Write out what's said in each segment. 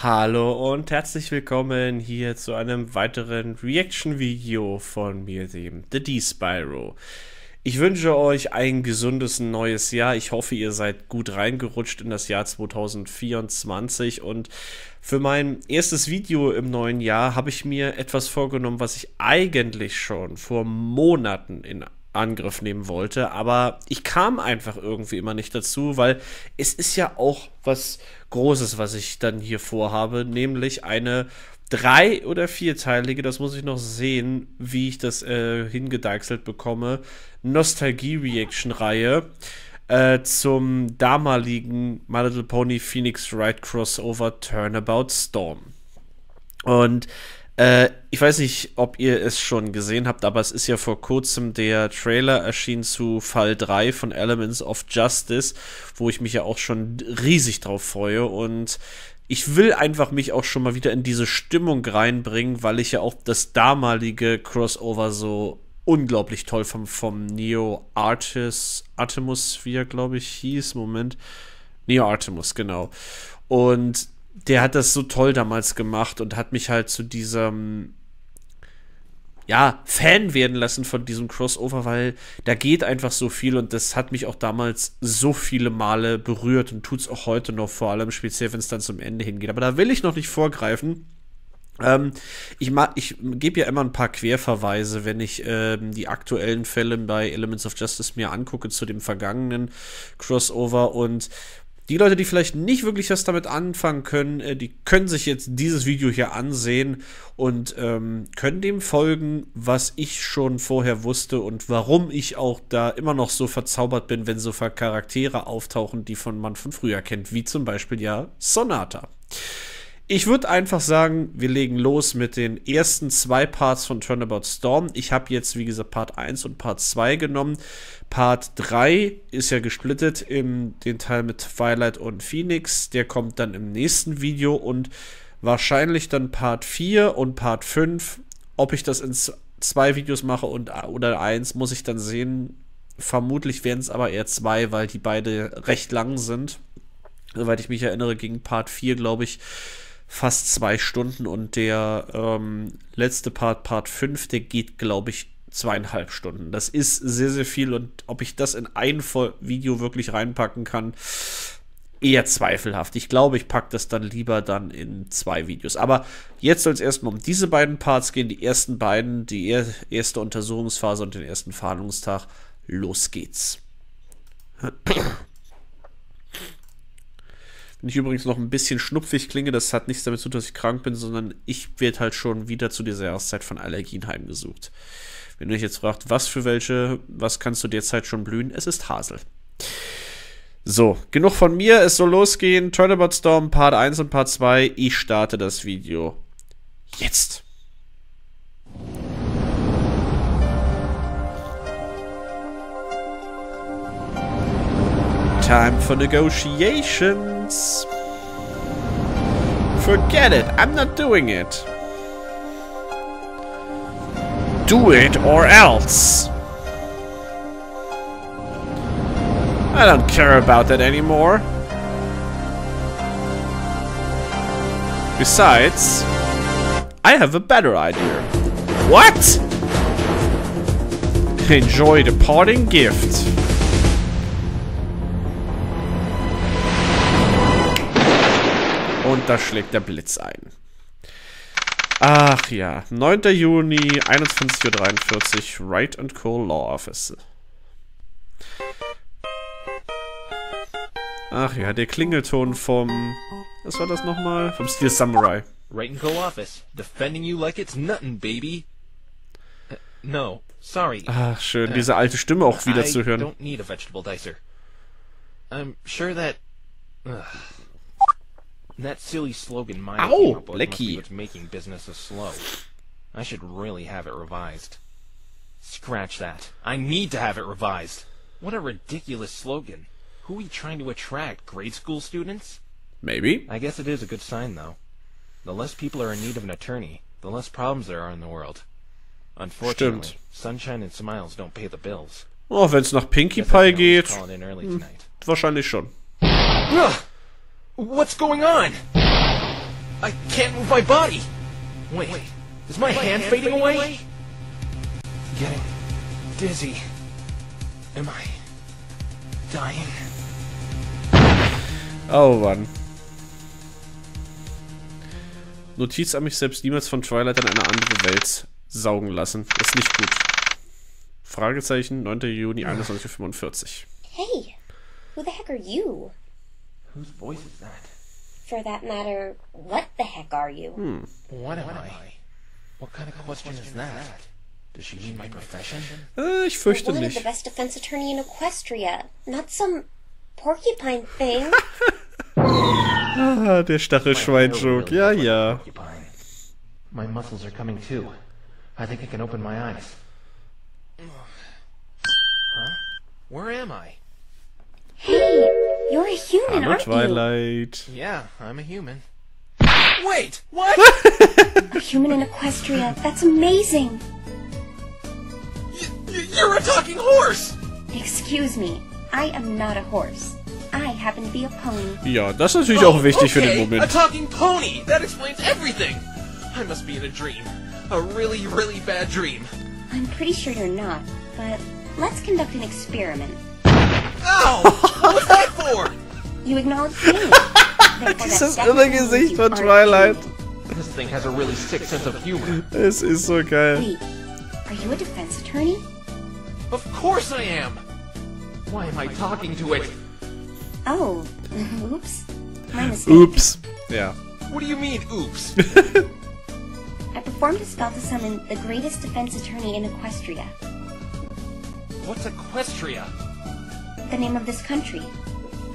Hallo und herzlich willkommen hier zu einem weiteren Reaction-Video von mir, dem The D-Spyro. Ich wünsche euch ein gesundes neues Jahr. Ich hoffe, ihr seid gut reingerutscht in das Jahr 2024 und für mein erstes Video im neuen Jahr habe ich mir etwas vorgenommen, was ich eigentlich schon vor Monaten in Angriff nehmen wollte, aber ich kam einfach irgendwie immer nicht dazu, weil es ist ja auch was Großes, was ich dann hier vorhabe, nämlich eine 3- oder 4-teilige, das muss ich noch sehen, wie ich das hingedeichselt bekomme, Nostalgie-Reaction-Reihe zum damaligen My Little Pony Phoenix Wright Crossover Turnabout Storm. Und ich weiß nicht, ob ihr es schon gesehen habt, aber es ist ja vor kurzem der Trailer erschienen zu Fall 3 von Elements of Justice, wo ich mich ja auch schon riesig drauf freue und ich will einfach mich auch schon mal wieder in diese Stimmung reinbringen, weil ich ja auch das damalige Crossover so unglaublich toll vom NeoArtimus, wie er glaube ich hieß, NeoArtimus, genau. Und der hat das so toll damals gemacht und hat mich halt zu diesem, ja, Fan werden lassen von diesem Crossover, weil da geht einfach so viel und das hat mich auch damals so viele Male berührt und tut es auch heute noch, vor allem speziell, wenn es dann zum Ende hingeht. Aber da will ich noch nicht vorgreifen. Ich gebe ja immer ein paar Querverweise, wenn ich die aktuellen Fälle bei Elements of Justice mir angucke zu dem vergangenen Crossover und die Leute, die vielleicht nicht wirklich was damit anfangen können, die können sich jetzt dieses Video hier ansehen und können dem folgen, was ich schon vorher wusste und warum ich auch da immer noch so verzaubert bin, wenn so Charaktere auftauchen, die man von früher kennt, wie zum Beispiel ja Sonata. Ich würde einfach sagen, wir legen los mit den ersten 2 Parts von Turnabout Storm. Ich habe jetzt, wie gesagt, Part 1 und Part 2 genommen. Part 3 ist ja gesplittet in den Teil mit Twilight und Phoenix. Der kommt dann im nächsten Video und wahrscheinlich dann Part 4 und Part 5. Ob ich das in 2 Videos mache oder 1, muss ich dann sehen. Vermutlich werden es aber eher 2, weil die beide recht lang sind. Soweit ich mich erinnere, ging Part 4, glaube ich, fast 2 Stunden und der letzte Part 5, der geht, glaube ich, 2,5 Stunden. Das ist sehr, sehr viel und ob ich das in ein Video wirklich reinpacken kann, eher zweifelhaft. Ich glaube, ich packe das dann lieber dann in 2 Videos. Aber jetzt soll es erstmal um diese beiden Parts gehen, die ersten beiden, die erste Untersuchungsphase und den ersten Fahndungstag. Los geht's. Wenn ich übrigens noch ein bisschen schnupfig klinge, das hat nichts damit zu tun, dass ich krank bin, sondern ich werde halt schon wieder zu dieser Jahreszeit von Allergien heimgesucht. Wenn ihr euch jetzt fragt, was kannst du derzeit schon blühen? Es ist Hasel. So, genug von mir, es soll losgehen. Turnabout Storm, Part 1 und Part 2. Ich starte das Video jetzt. Time for negotiations. Forget it, I'm not doing it. Do it or else. I don't care about that anymore. Besides, I have a better idea. What? Enjoy the parting gift. Und da schlägt der Blitz ein. Ach ja, 9. Juni, 21:43 Uhr, Wright & Co. Law Office. Ach ja, der Klingelton vom... Was war das nochmal? Vom Steel Samurai. Wright & Co. Office. Defending you like it's nothing, baby. No, sorry. Ach, schön, diese alte Stimme auch wieder zu hören. I don't need a vegetable dicer. I'm sure that... That silly slogan might have came up with must be what's making business slow. I should really have it revised. Scratch that. I need to have it revised. What a ridiculous slogan. Who are we trying to attract? Grade school students? Maybe. I guess it is a good sign, though. The less people are in need of an attorney, the less problems there are in the world. Unfortunately, sunshine and smiles don't pay the bills. Oh, wenn es nach Pinkie Pie geht, wahrscheinlich schon. What's going on? I can't move my body! Wait, is my hand fading away? Getting dizzy. Am I dying? Oh Mann. Notiz an mich selbst: niemals von Twilight in eine andere Welt saugen lassen. Ist nicht gut. Fragezeichen, 9. Juni, 21:45 Uhr. Hey, who the heck are you? Whose voice is that? For that matter, what the heck are you? What am I? What kind of question is that? Does she mean my profession? Ich fürchte One of nicht. the best defense attorney in Equestria, not some porcupine thing. Ah, der Stachelschwein-Joke. Ja, ja. My muscles are coming too. I think I can open my eyes. Huh? Where am I? Hey, you're a human, Hallo aren't you? Twilight. Yeah, I'm a human. Wait, what? A human in Equestria, that's amazing. You're a talking horse! Excuse me, I am not a horse. I happen to be a pony. Ja, das ist natürlich auch wichtig für den A Moment. talking pony! That explains everything! I must be in a dream. A really, really bad dream. I'm pretty sure you're not, but let's conduct an experiment. Ow! What was that for? You acknowledge pain. Therefore, Dieses that irre definitely means Gesicht you von aren't Twilight. human. This thing has a really sick sense of humor. Es ist so geil. Wait, are you a defense attorney? Of course I am! Why am I talking to it? Oh, oops. My mistake. Ups. Ja. What do you mean, oops? I performed a spell to summon the greatest defense attorney in Equestria, What's Equestria? the name of this country.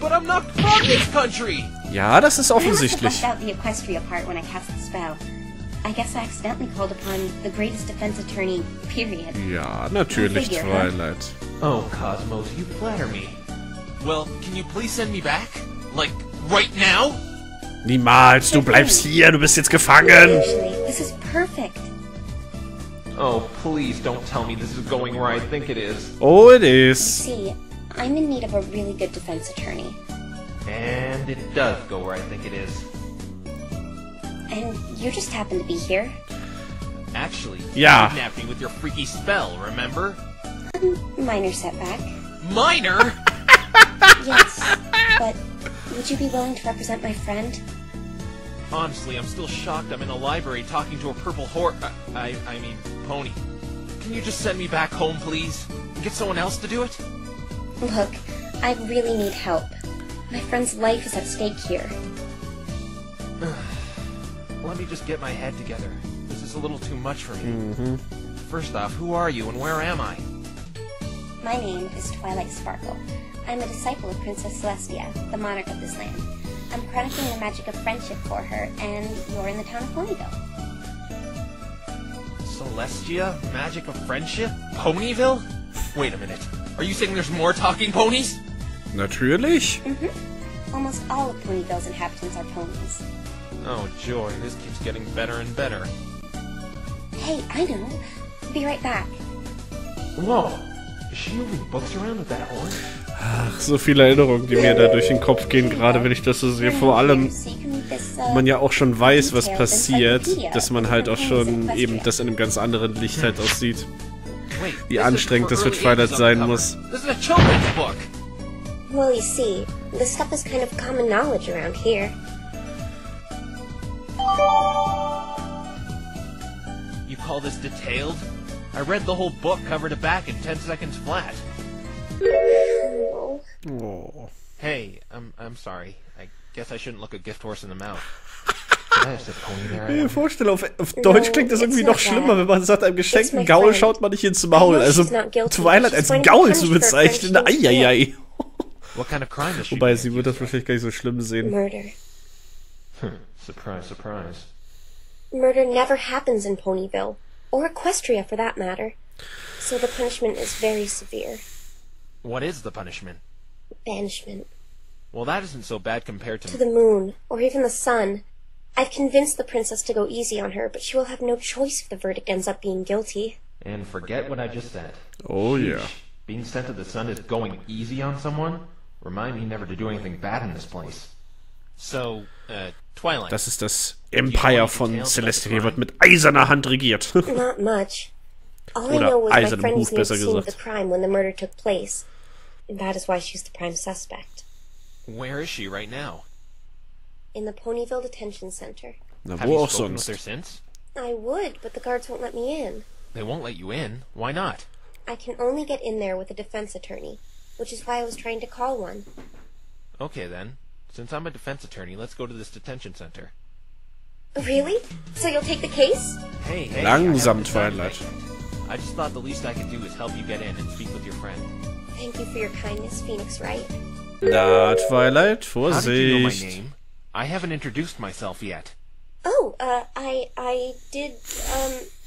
But I'm not from this country! Ja, das ist I must have offensichtlich. left out the Equestria part when I cast the spell. I guess I accidentally called upon the greatest defense attorney, period. Ja, natürlich, Figure, huh? Twilight. Oh, Cosmos, you flatter me. Well, can you please send me back? Like, right now? Niemals, du bleibst hier, du bist jetzt gefangen. Actually, this is perfect. Oh, please don't tell me this is going where I think it is. Oh, it is. See, I'm in need of a really good defense attorney. And it does go where I think it is. And you just happen to be here. Actually, Ja. you kidnapped me with your freaky spell, remember? Minor setback. Minor? Yes, but would you be willing to represent my friend? Honestly, I'm still shocked I'm in a library talking to a purple horse. I mean, pony. Can you just send me back home, please? Get someone else to do it? Look, I really need help. My friend's life is at stake here. Let me just get my head together. This is a little too much for me. First off, who are you and where am I? My name is Twilight Sparkle. I'm a disciple of Princess Celestia, the monarch of this land. I'm chronicling the magic of friendship for her, and you're in the town of Ponyville. Celestia? Magic of friendship? Ponyville? Wait a minute. Are you saying there's more talking ponies? Natürlich. Almost all of Ponyville's inhabitants are ponies. Oh, joy, this keeps getting better and better. Hey, I know. Be right back. Whoa! Is she moving books around with that horn? Ach, so viele Erinnerungen, die mir da durch den Kopf gehen, gerade wenn ich das so sehe. Vor allem, So you can read this, man ja auch schon weiß, was passiert, dass man halt auch schon eben das in einem ganz anderen Licht halt aussieht. Wait, Wie this anstrengend is das for für early Twilight ages sein on muss. cover. This is a children's book! Well, you see, this stuff is kind of common knowledge around here. You call this detailed? I read the whole book cover to back in 10 seconds flat. Oh. Oh. Hey, I'm sorry. I guess I shouldn't look a gift horse in the mouth. Can I just a pony there? Ich kann mir vorstellen, auf Deutsch klingt das irgendwie noch schlimmer, wenn man sagt, einem geschenkten Gaul schaut man nicht ins Maul. Also Twilight als Gaul zu bezeichnen, eieiei. What kind of crime is she Wobei, being sie wird das accused of? vielleicht gar nicht so schlimm sehen. Murder. Surprise, surprise. Murder never happens in Ponyville, or Equestria for that matter. So the punishment is very severe. What is the punishment? Banishment. Well, that isn't so bad compared To to... the moon, or even the sun. I've convinced the princess to go easy on her, but she will have no choice if the verdict ends up being guilty. And forget what I just said. Oh yeah. Being sent to the sun is going easy on someone? Remind me never to do anything bad in this place. So, Twilight. Das ist das Empire von Celestia. Hier wird mit eiserner Hand regiert. Not much. All I know Oder was my eisernem friend Hut, was near the besser scene of the gesagt. crime when the murder took place. That is why she's the prime suspect. Where is she right now? In the Ponyville Detention Center. Na, Have wo you auch spoken with sonst. her since? I would, but the guards won't let me in. They won't let you in. Why not? I can only get in there with a defense attorney, which is why I was trying to call one. Okay then. Since I'm a defense attorney, let's go to this detention center. Really? So you'll take the case? Hey, hey. Langsam, I haven't decided Twilight. anything. I just thought the least I could do is help you get in and speak with your friend. Thank you for your kindness, Phoenix Wright. Na, Twilight, How did you know my Vorsicht. name? I haven't introduced myself yet. Oh, I did,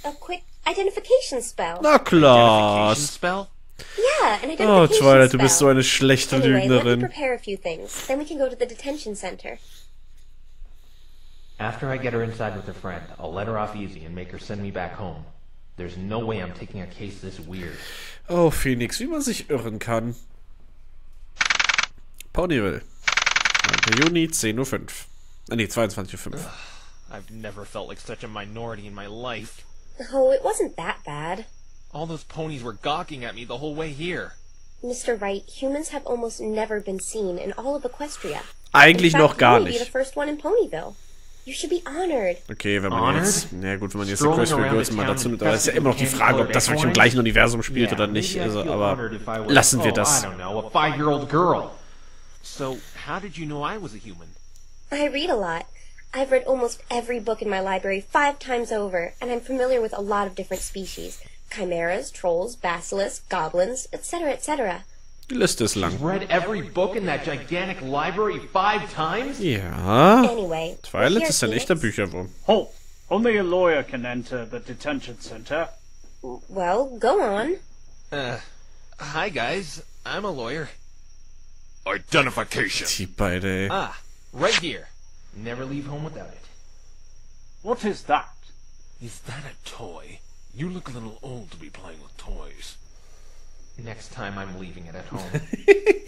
a quick identification spell. Na klar. Identification spell? Yeah, an identification Oh, Twilight, spell. du bist so eine schlechte Anyway, let me Lügnerin. prepare a few things. Then we can go to the detention center. After I get her inside with her friend, I'll let her off easy and make her send me back home. There's no way I'm taking a case this weird. Oh, Phoenix, wie man sich irren kann. Ponyville. 9. Juni, 10:05 Uhr. Nee, 22:05 Uhr. I've never felt like such a minority in my life. Oh, it wasn't that bad. All those ponies were gawking at me the whole way here. Mr. Wright, humans have almost never been seen in all of Equestria. Eigentlich In noch fact, gar you may be the nicht. first one in Ponyville. You should be honored. Okay, wenn man Honored? jetzt... Na gut, wenn man jetzt die Strolling Graceful around Girls the mal town dazu nimmt, and aber es ist ja immer noch die festivals Frage, ob and das wirklich im colored gleichen Universum spielt Yeah, oder maybe nicht. I'd Also, feel aber honored if I was, lassen wir I das. don't know, a 5-year-old girl. So, how did you know I was a human? I read a lot. I've read almost every book in my library 5 times over, and I'm familiar with a lot of different species. Chimeras, trolls, basilisks, goblins, etc., etc. Die Liste ist lang. Read every book in that gigantic library 5 times? Ja. Anyway, Twilight here, ist ein echter Phoenix. Bücherwurm. Halt! Only a lawyer can enter the detention center. Well, go on. Hi guys, I'm a lawyer. Identification. Die beide, ey. Ah, right here. Never leave home without it. What is that? Is that a toy? You look a little old to be playing with toys. Next time I'm leaving it at home.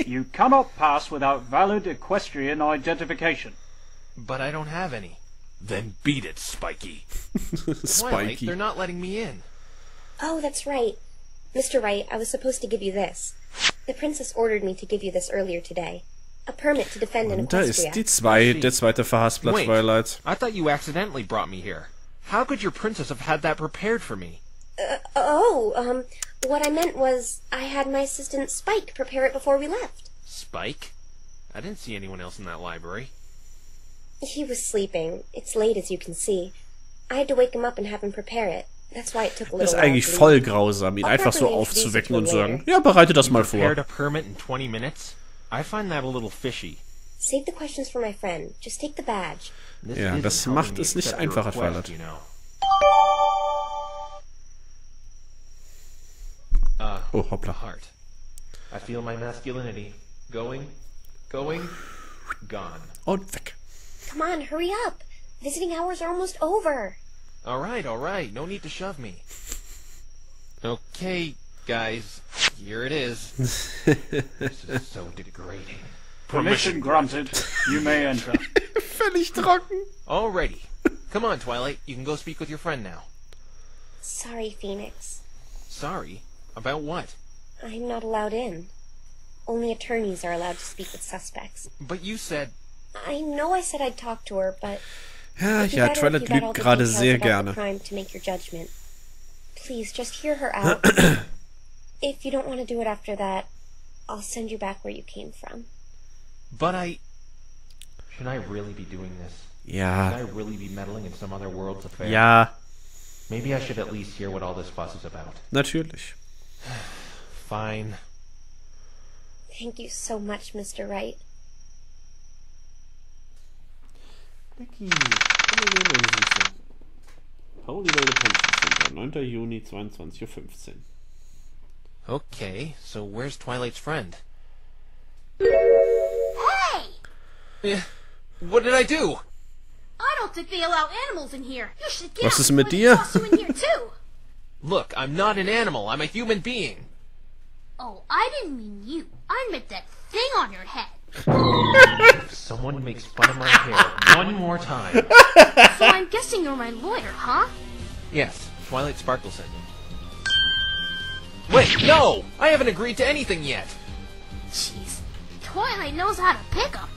You cannot pass without valid equestrian identification. But I don't have any. Then beat it, Spiky. Twilight, Spiky. they're not letting me in. Oh, that's right. Mr. Wright, I was supposed to give you this. The princess ordered me to give you this earlier today. A permit to defend in Und da ist Equestria. der zweite Verhasspler Wait. Twilight. I thought you accidentally brought me here. How could your princess have had that prepared for me? What I meant was I had my assistant Spike prepare it before we left. Spike? I didn't see anyone else in that library. He was sleeping. It's late, as you can see. I had to wake him up and have him prepare it. That's why it took a Das little ist while eigentlich to leave. voll grausam, ihn I'll einfach so properly introduce aufzuwecken you und to zu him sagen, later. ja, bereite das mal vor. Prepared a permit in 20 minutes? I find that a little fishy. Save the questions for my friend. Just take the badge. This Ja, isn't das helping macht me es nicht accept your einfacher, request, Twilight. you know. Oh, hoppla. Heart. I feel my masculinity going, gone. Und weg. Come on, hurry up. Visiting hours are almost over. All right. No need to shove me. Okay, guys. Here it is. This is so degrading. Permission granted. You may enter. Völlig trocken. Alrighty. Come on, Twilight. You can go speak with your friend now. Sorry, Phoenix. Sorry? About what? I'm not allowed in. Only attorneys are allowed to speak with suspects. But you said... I know I said I'd talk to her, but Ja, it'd be ja, better if Twilight you got all lügt the gerade details sehr about the gerne. crime to make your judgment. Please, just hear her out. If you don't want to do it after that, I'll send you back where you came from. But I... Should I really be doing this? Should Ja, I really be meddling in some other world's affair? ja, Maybe I should at least hear what all this fuss is about. natürlich. Fine. Thank you so much, Mr. Wright. Ponyville Detention Center, 9. Juni, 22:15 Uhr. Okay, so where's Twilight's friend? Hey! Yeah. What did I do? I don't think they allow animals in here. You should get Was out ist mit before they dir? toss you in here too. Look, I'm not an animal. I'm a human being. Oh, I didn't mean you. I meant that thing on your head. If someone makes fun of my hair one more time. So I'm guessing you're my lawyer, huh? Yes, Twilight Sparkle sent me. Wait, no! I haven't agreed to anything yet! Jeez, Twilight knows how to pick 'em.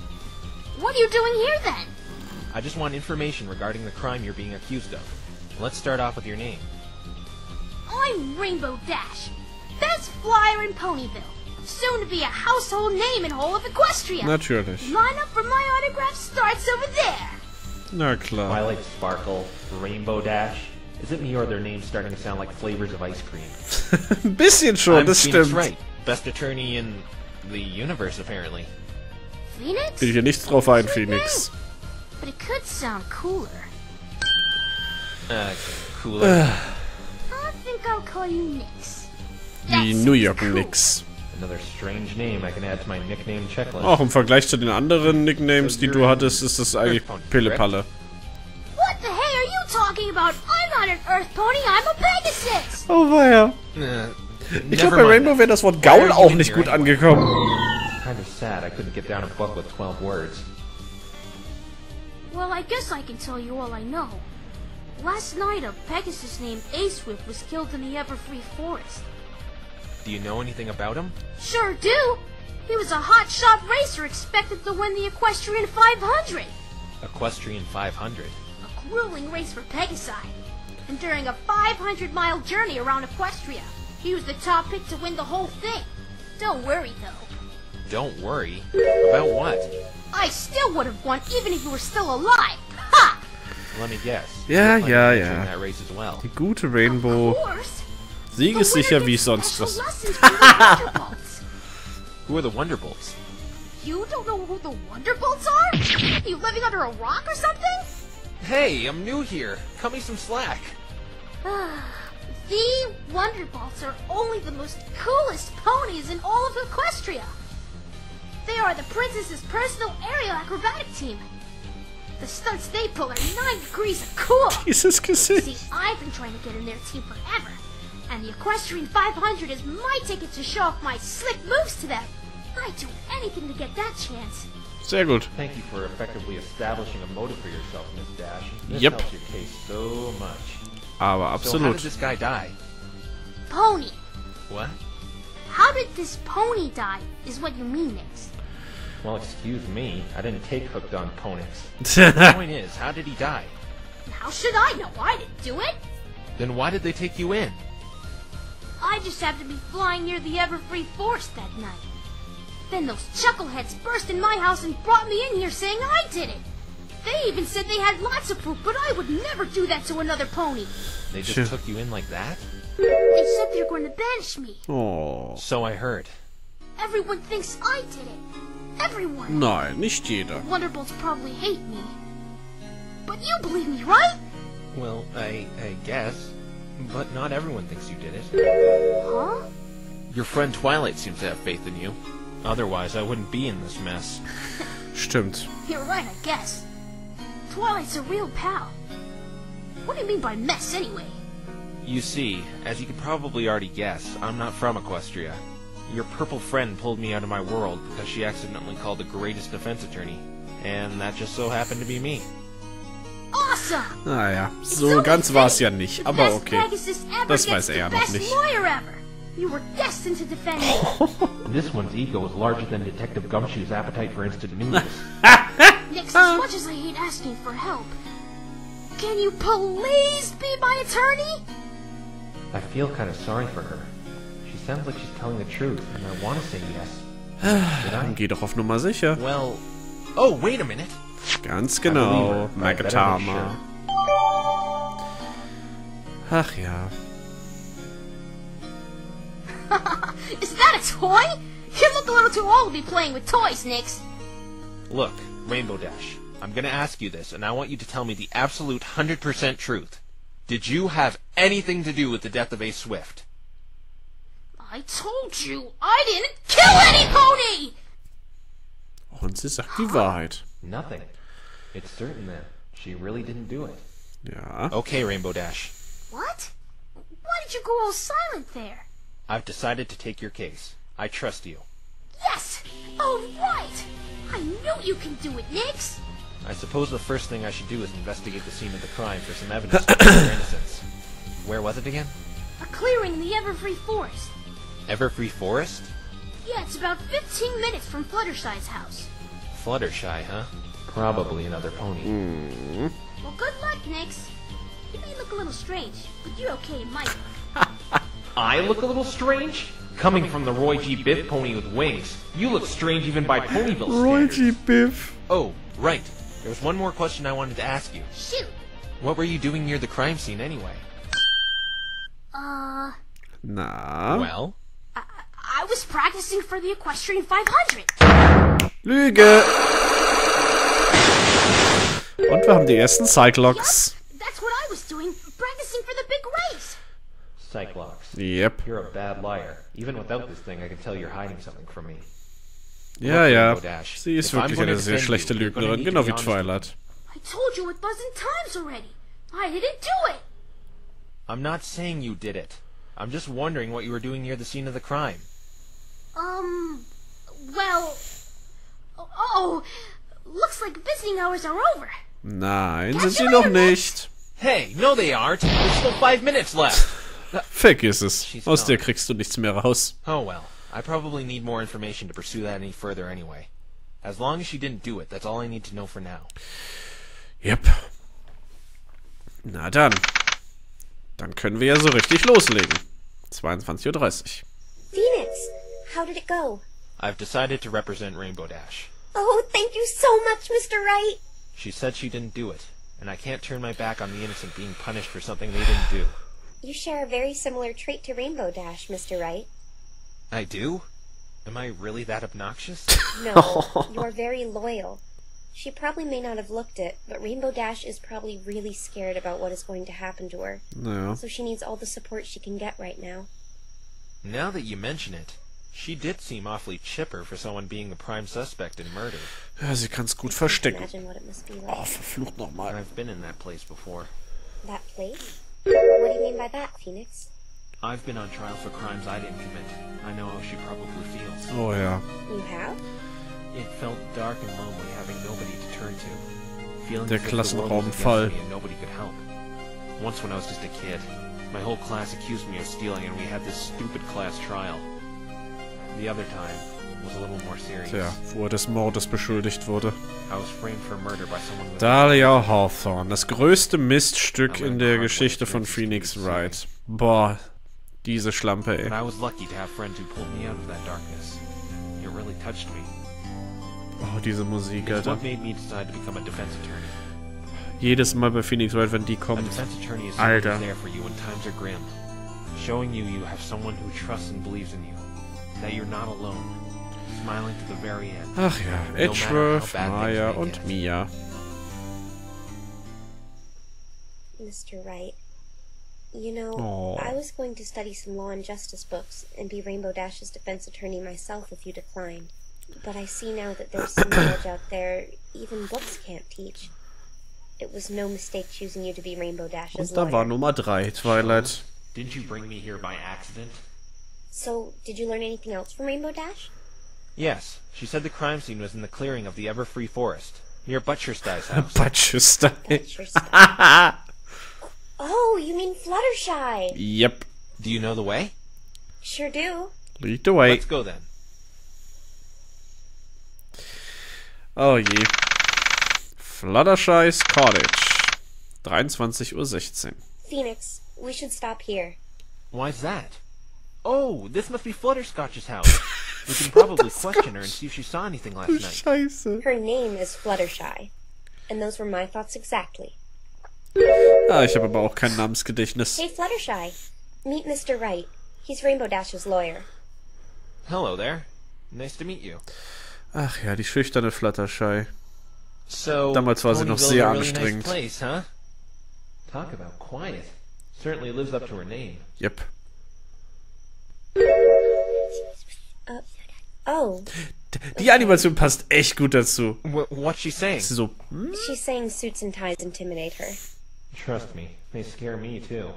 What are you doing here then? I just want information regarding the crime you're being accused of. Let's start off with your name. I'm Rainbow Dash, best flyer in Ponyville. Soon to be a household name in whole of Equestria. Natürlich. Line up for my autograph starts over there. Na klar. Twilight Sparkle, Rainbow Dash. Is it me or are their names starting to sound like flavors of ice cream? Ein bisschen schon, I'm das Phoenix stimmt. Wright, best attorney in the universe, apparently. Phoenix? Bild dir nichts drauf ein, Good Phoenix. name, but it could sound cooler. Cooler. I think I'll call you Nix. Wie That New York sounds cool. Knicks. Another strange name I can add to my nickname checklist. Auch im Vergleich zu den anderen Nicknames, die du hattest, ist das eigentlich Pillepalle. What the hey are you talking about? I'm not an Earth Pony, I'm a Pegasus! Oh weia. Ich glaube, bei Rainbow wäre das Wort Gaul auch nicht gut angekommen. Kind of sad I couldn't get down a book with 12 words. Well, I guess I can tell you all I know. Last night, a Pegasus named A-Swift was killed in the Everfree Forest. Do you know anything about him? Sure do! He was a hotshot racer expected to win the Equestrian 500! Equestrian 500. A grueling race for Pegasi. And during a 500-mile journey around Equestria, he was the top pick to win the whole thing. Don't worry, though. Don't worry. About what? I still would have won even if you were still alive! Ha! Let me guess. Ja, You're ja, planning on ja. entering that race as well. Die gute Rainbow. Of course! Siegessicher wie sonst was. Who are the Wonderbolts? You don't know who the Wonderbolts are? You living under a rock or something? Hey, I'm new here. Cut me some slack. The Wonderbolts are only the most coolest ponies in all of Equestria. They are the princess's personal aerial acrobatic team. The stunts they pull are 9 degrees of cool. Dieses Gesicht. See, I've been trying to get in their team forever. And the Equestrian 500 is my ticket to show off my slick moves to them. I'd do anything to get that chance. Sehr gut. Thank you for effectively establishing a motive for yourself, Miss Dash. This Yep. helps your case so much. Aber So how did absolut. this guy die? Pony. What? How did this pony die, is what you mean, Nix. Well, excuse me. I didn't take hooked on Ponix. The point is, how did he die? How should I know? I didn't do it. Then why did they take you in? I just happened to be flying near the Everfree Forest that night. Then those chuckleheads burst in my house and brought me in here saying I did it. They even said they had lots of proof, but I would never do that to another pony. They just Sure. took you in like that? They said they were going to banish me. Oh. So I heard. Everyone thinks I did it. Everyone. Nein, nicht jeder. Wonderbolts probably hate me. But you believe me, right? Well, I guess. But not everyone thinks you did it. Huh? Your friend Twilight seems to have faith in you. Otherwise, I wouldn't be in this mess. Stimmt. You're right, I guess. Twilight's a real pal. What do you mean by mess, anyway? You see, as you could probably already guess, I'm not from Equestria. Your purple friend pulled me out of my world because she accidentally called the greatest defense attorney. And that just so happened to be me. Awesome! Naja, so ganz war es ja nicht, aber Best okay. Pegasus ever Das gets weiß er the ja noch best nicht. lawyer ever. You were destined to defend me. This one's ego is larger than Detective Gumshoe's appetite for instant noodles. Nix, as much as I hate asking for help, can you please be my attorney? I feel kind of sorry for her. She sounds like she's telling the truth, and I want to say yes. Did I? Geh doch auf Nummer sicher. Well... Oh, wait a minute! Ganz I believe genau. her, but I better make Magatama. Ach ja. Is that a toy? You look a little too old to be playing with toys, Nix. Look, Rainbow Dash, I'm gonna ask you this, and I want you to tell me the absolute 100% truth. Did you have anything to do with the death of A. Swift? I told you, I didn't kill any pony! Und sie sagt die Wahrheit. Nothing. It's certain that she really didn't do it. Ja. Okay, Rainbow Dash. What? Why did you go all silent there? I've decided to take your case. I trust you. Yes! Oh, right! I knew you can do it, Nix! I suppose the first thing I should do is investigate the scene of the crime for some evidence of their innocence. Where was it again? A clearing in the Everfree Forest. Everfree Forest? Yeah, it's about 15 minutes from Fluttershy's house. Fluttershy, huh? Probably another pony. Well, good luck, Nix. You may look a little strange, but you're okay, Mike. I look a little strange? Coming from the Roy G. Biff pony with wings, you look strange even by Ponyville standards. Roy G. Biff. Oh, right. There was one more question I wanted to ask you. Shoot. What were you doing near the crime scene anyway? Na? Well? I was practicing for the Equestrian 500. Lüge. Und wir haben die ersten Cyclops. Yup, that's what I was doing, practicing for the big race. Cyclops. Yep. You're a bad liar. Even without this thing, I can tell you're hiding something from me. Ja, ja. Sie ist wirklich eine sehr schlechte Lügnerin, genau wie Twilight. I told you a dozen times already. I didn't do it. I'm not saying you did it. I'm just wondering what you were doing near the scene of the crime. Well... Oh, looks like visiting hours are over. Nein, sind sie noch nicht. Hey, no they aren't. There's still 5 minutes left. Vergiss es. Aus der kriegst du nichts mehr raus. Oh well. I probably need more information to pursue that any further anyway. As long as she didn't do it, that's all I need to know for now. Yep. Na dann. Dann können wir ja so richtig loslegen. 22:30 Uhr. Phoenix, how did it go? I've decided to represent Rainbow Dash. Oh, thank you so much, Mr. Wright. She said she didn't do it, and I can't turn my back on the innocent being punished for something they didn't do. You share a very similar trait to Rainbow Dash, Mr. Wright. I do? Am I really that obnoxious? No, you're very loyal. She probably may not have looked it, but Rainbow Dash is probably really scared about what is going to happen to her. Naja. So she needs all the support she can get right now. Now that you mention it, she did seem awfully chipper for someone being the prime suspect in murder. Ja, sie kann's gut verstecken. Imagine what it must be like. Oh, verflucht nochmal. I've been in that place before. That place? What do you mean by that, Phoenix? I've been on trial for crimes I didn't commit. I know how she probably feels. Oh ja. You have? It felt dark and lonely having nobody to turn to. Feeling Der as if the world was Klassenraumfall. against me and nobody could help. Once when I was just a kid, my whole class accused me of stealing and we had this stupid class trial. The other time was a little more serious. Tja, wo er des Mordes beschuldigt wurde. I was framed for murder by someone with Dahlia Hawthorne. Das größte Miststück in der Geschichte von Phoenix Wright. Boah, diese Schlampe, ey. But I was lucky to have friends who pulled me out of that darkness. It really touched me. Oh, diese Musik, It's Alter. what made me decide to become a defense attorney. Jedes Mal bei Phoenix Wright, wenn die A kommt. defense attorney is someone Alter. who's there for you when times are grim. Showing you have someone who trusts and believes in you. That you're not alone. Smiling to the very end. Ach ja, Edgeworth, Maya und Mia. Mr. Wright, you know, Aw. I was going to study some law and justice books and be Rainbow Dash's defense attorney myself if you declined. But I see now that there's some knowledge out there even books can't teach. It was no mistake choosing you to be Rainbow Dash's Und da war lawyer. Nummer 3, Twilight. Didn't you bring me here by accident? So, did you learn anything else from Rainbow Dash? Yes. She said the crime scene was in the clearing of the Everfree Forest, near Butcherstei's house. Butcherstein. That's your style. Oh, you mean Fluttershy? Yep. Do you know the way? Sure do. Lead the way. Let's go then. Oh je. Fluttershy's Cottage. 23:16 Uhr. Phoenix, we should stop here. Why's that? Oh, this must be Flutterscotch's house. We can probably question her and see if she saw anything last night. Scheiße. Her name is Fluttershy. And those were my thoughts exactly. Ah, ich habe aber auch kein Namensgedächtnis. Hey, Fluttershy. Meet Mr. Wright. He's Rainbow Dash's lawyer. Hello there. Nice to meet you. Ach ja, die schüchterne Fluttershy. So, Damals war sie noch Ponyville's sehr a really anstrengend. Nice place, huh? Talk about quiet. Certainly lives up to her name. Yep. Oh, Die Animation passt echt gut dazu. What's she saying? Sie so, she's saying suits and ties intimidate her. Trust me, they scare me too.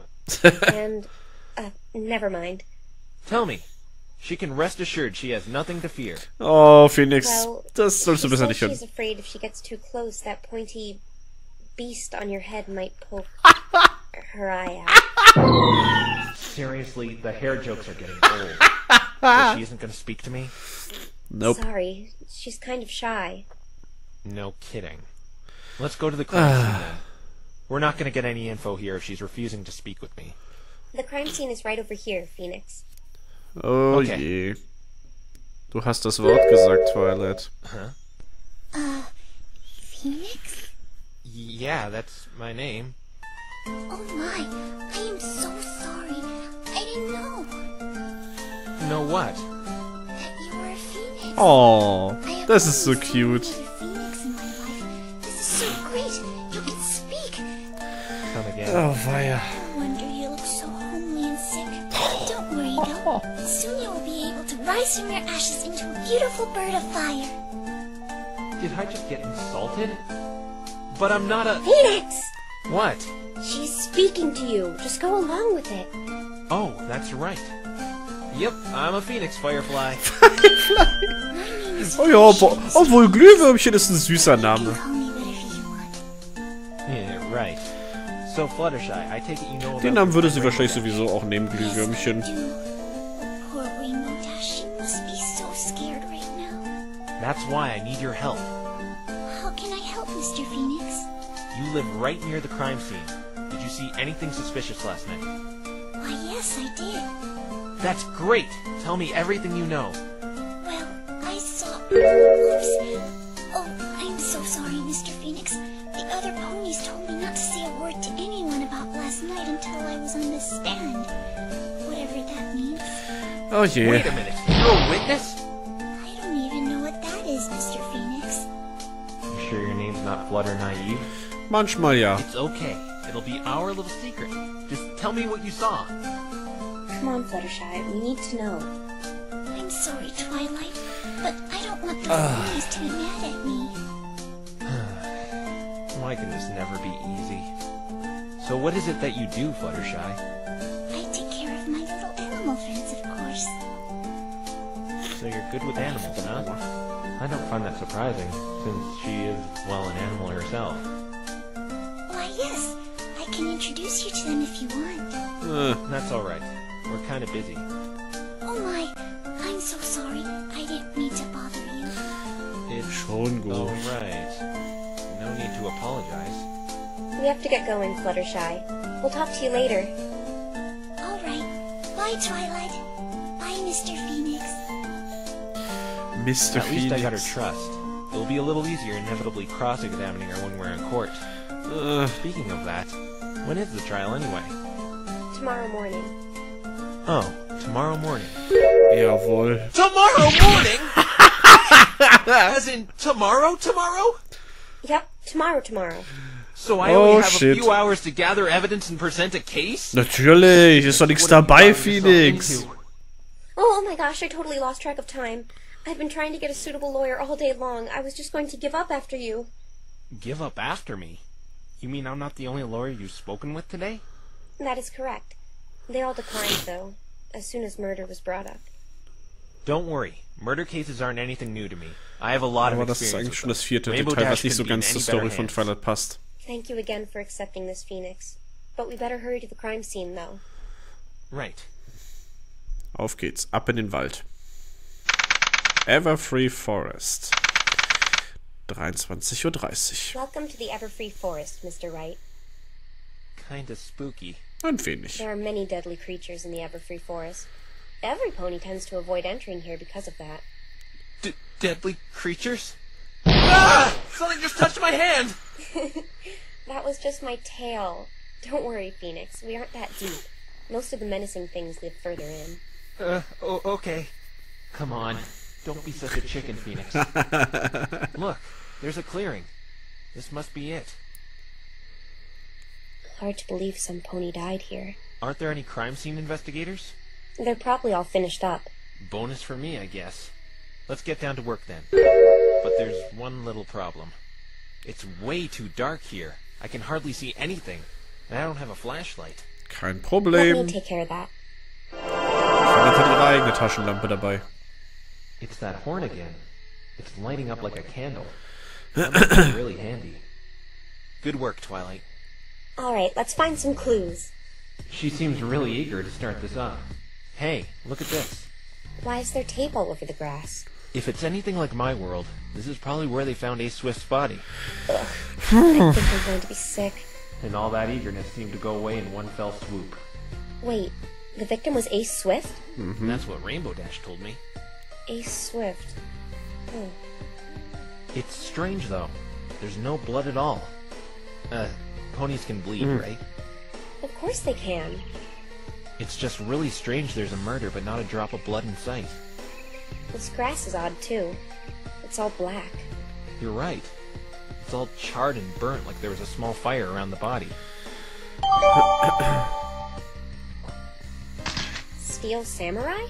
And, never mind. Tell me, She can rest assured she has nothing to fear. Oh, Phoenix, Well, das sollst du besser nicht hören. she's afraid if she gets too close, that pointy beast on your head might poke her eye out. Seriously, the hair jokes are getting old. So she isn't going to speak to me? Nope. Sorry, she's kind of shy. No kidding. Let's go to the crime scene then. We're not going to get any info here if she's refusing to speak with me. The crime scene is right over here, Phoenix. Oh Okay. je. Du hast das Wort gesagt, Twilight. Phoenix? Yeah, that's my name. Oh my, I am so sorry. I didn't know Know what? that you were a phoenix. Oh, I have das ist so always known cute. you were a phoenix in my life. This is so great. You can speak. Come again. Oh, weia. No wonder you look so homely and sick. Don't worry though. Soon you will be able to rise from your ashes into a beautiful bird of fire. Did I just get insulted? But I'm not a... Phoenix! What? She's speaking to you. Just go along with it. Oh, that's right. Yep, I'm a phoenix firefly. My name is Oh ja, obwohl Glühwürmchen ist ein süßer Name. Call me whatever you want. Yeah, right. So, Fluttershy, I take it you know about... Den Namen würde sie Rainbow wahrscheinlich Dash. sowieso auch nehmen, Glühwürmchen. Yes, I do. Poor Rainbow Dash. She must be so scared right now. That's why I need your help. How can I help, Mr. Phoenix? You live right near the crime scene. Did you see anything suspicious last night? Why, yes, I did. That's great! Tell me everything you know. Well, I saw... Oops. Oh, I'm so sorry, Mr. Phoenix. The other ponies told me not to say a word to anyone about last night until I was on this stand. Whatever that means. Oh je. Wait a minute, you're a witness? I don't even know what that is, Mr. Phoenix. You sure your name's not Flutter Naive? Manchmal ja. It's okay. It'll be our little secret. Just tell me what you saw. Come on, Fluttershy. We need to know. I'm sorry, Twilight, but I don't want the ponies to be mad at me. Why can this never be easy? So what is it that you do, Fluttershy? I take care of my little animal friends, of course. So you're good with animals, huh? I don't find that surprising, since she is, well, an animal herself. Why, yes. I can introduce you to them if you want. That's alright. We're kind of busy. Oh my, I'm so sorry. I didn't mean to bother you. It's Schon gut. alright. No need to apologize. We have to get going, Fluttershy. We'll talk to you later. All right. Bye, Twilight. Bye, Mr. Phoenix. Mr. At least I got her Phoenix. trust. It'll be a little easier inevitably cross-examining her when we're in court. Speaking of that, when is the trial anyway? Tomorrow morning. Oh, tomorrow morning. Jawohl. Tomorrow morning? As in tomorrow? Yep, tomorrow. So I Oh, only have shit. a few hours to gather evidence and present a case? Natürlich, ist doch nichts What have you dabei, gotten yourself Phoenix. into? Oh my gosh, I totally lost track of time. I've been trying to get a suitable lawyer all day long. I was just going to give up after you. Give up after me? You mean I'm not the only lawyer you've spoken with today? That is correct. They all declined, though, as soon as murder was brought up. Don't worry. Murder cases aren't anything new to me. I have a lot Aber of das ist experience eigentlich schon with das them. vierte Rainbow Detail, Dash was nicht so couldn't be in ganz zur any Story better von hands. Twilight passt. Thank you again for accepting this, Phoenix. But we better hurry to the crime scene, though. Right. Auf geht's, ab in den Wald. Everfree Forest. 23:30 Uhr. Welcome to the Everfree Forest, Mr. Wright. Kinda spooky. Ein wenig. There are many deadly creatures in the Everfree Forest. Every pony tends to avoid entering here because of that. Deadly creatures? Ah! Something just touched my hand! That was just my tail. Don't worry, Phoenix. We aren't that deep. Most of the menacing things live further in. Okay. Come on. Don't be such a chicken, Phoenix. Look, there's a clearing. This must be it. Hard to believe some pony died here. Aren't there any crime scene investigators? They're probably all finished up. Bonus for me, I guess. Let's get down to work then. But there's one little problem. It's way too dark here. I can hardly see anything. And I don't have a flashlight. Kein Let Problem. me take care of that. Twilight hat ihre eigene Taschenlampe dabei. It's that horn again. It's lighting up like a candle. That must be really handy. Good work, Twilight. Alright, let's find some clues. She seems really eager to start this up. Hey, look at this. Why is there tape all over the grass? If it's anything like my world, this is probably where they found Ace Swift's body. Ugh. I think I'm going to be sick. And all that eagerness seemed to go away in one fell swoop. Wait, the victim was Ace Swift? Mhm. That's what Rainbow Dash told me. Ace Swift. Oh. It's strange, though. There's no blood at all. Ponies can bleed, right? Of course they can. It's just really strange there's a murder, but not a drop of blood in sight. This grass is odd, too. It's all black. You're right. It's all charred and burnt like there was a small fire around the body. Steel Samurai?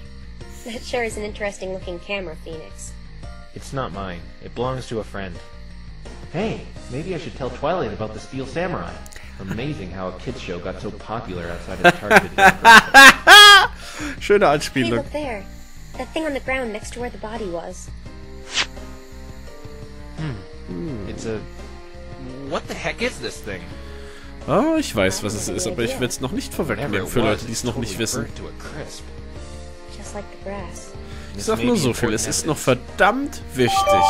That sure is an interesting looking camera, Phoenix. It's not mine. It belongs to a friend. Hey, maybe I should tell Twilight about the Steel Samurai. Amazing how a kids show got so popular outside of targeted demographics. Schöne Hey, Anspielung. look there. That thing on the ground next to where the body was. It's a... What the heck is this thing? Oh, ich weiß, was es ist, aber ich will es noch nicht vorwegnehmen für Leute, die es noch nicht wissen. To a crisp. Just like the grass. Ich sag nur so viel, es ist noch verdammt wichtig.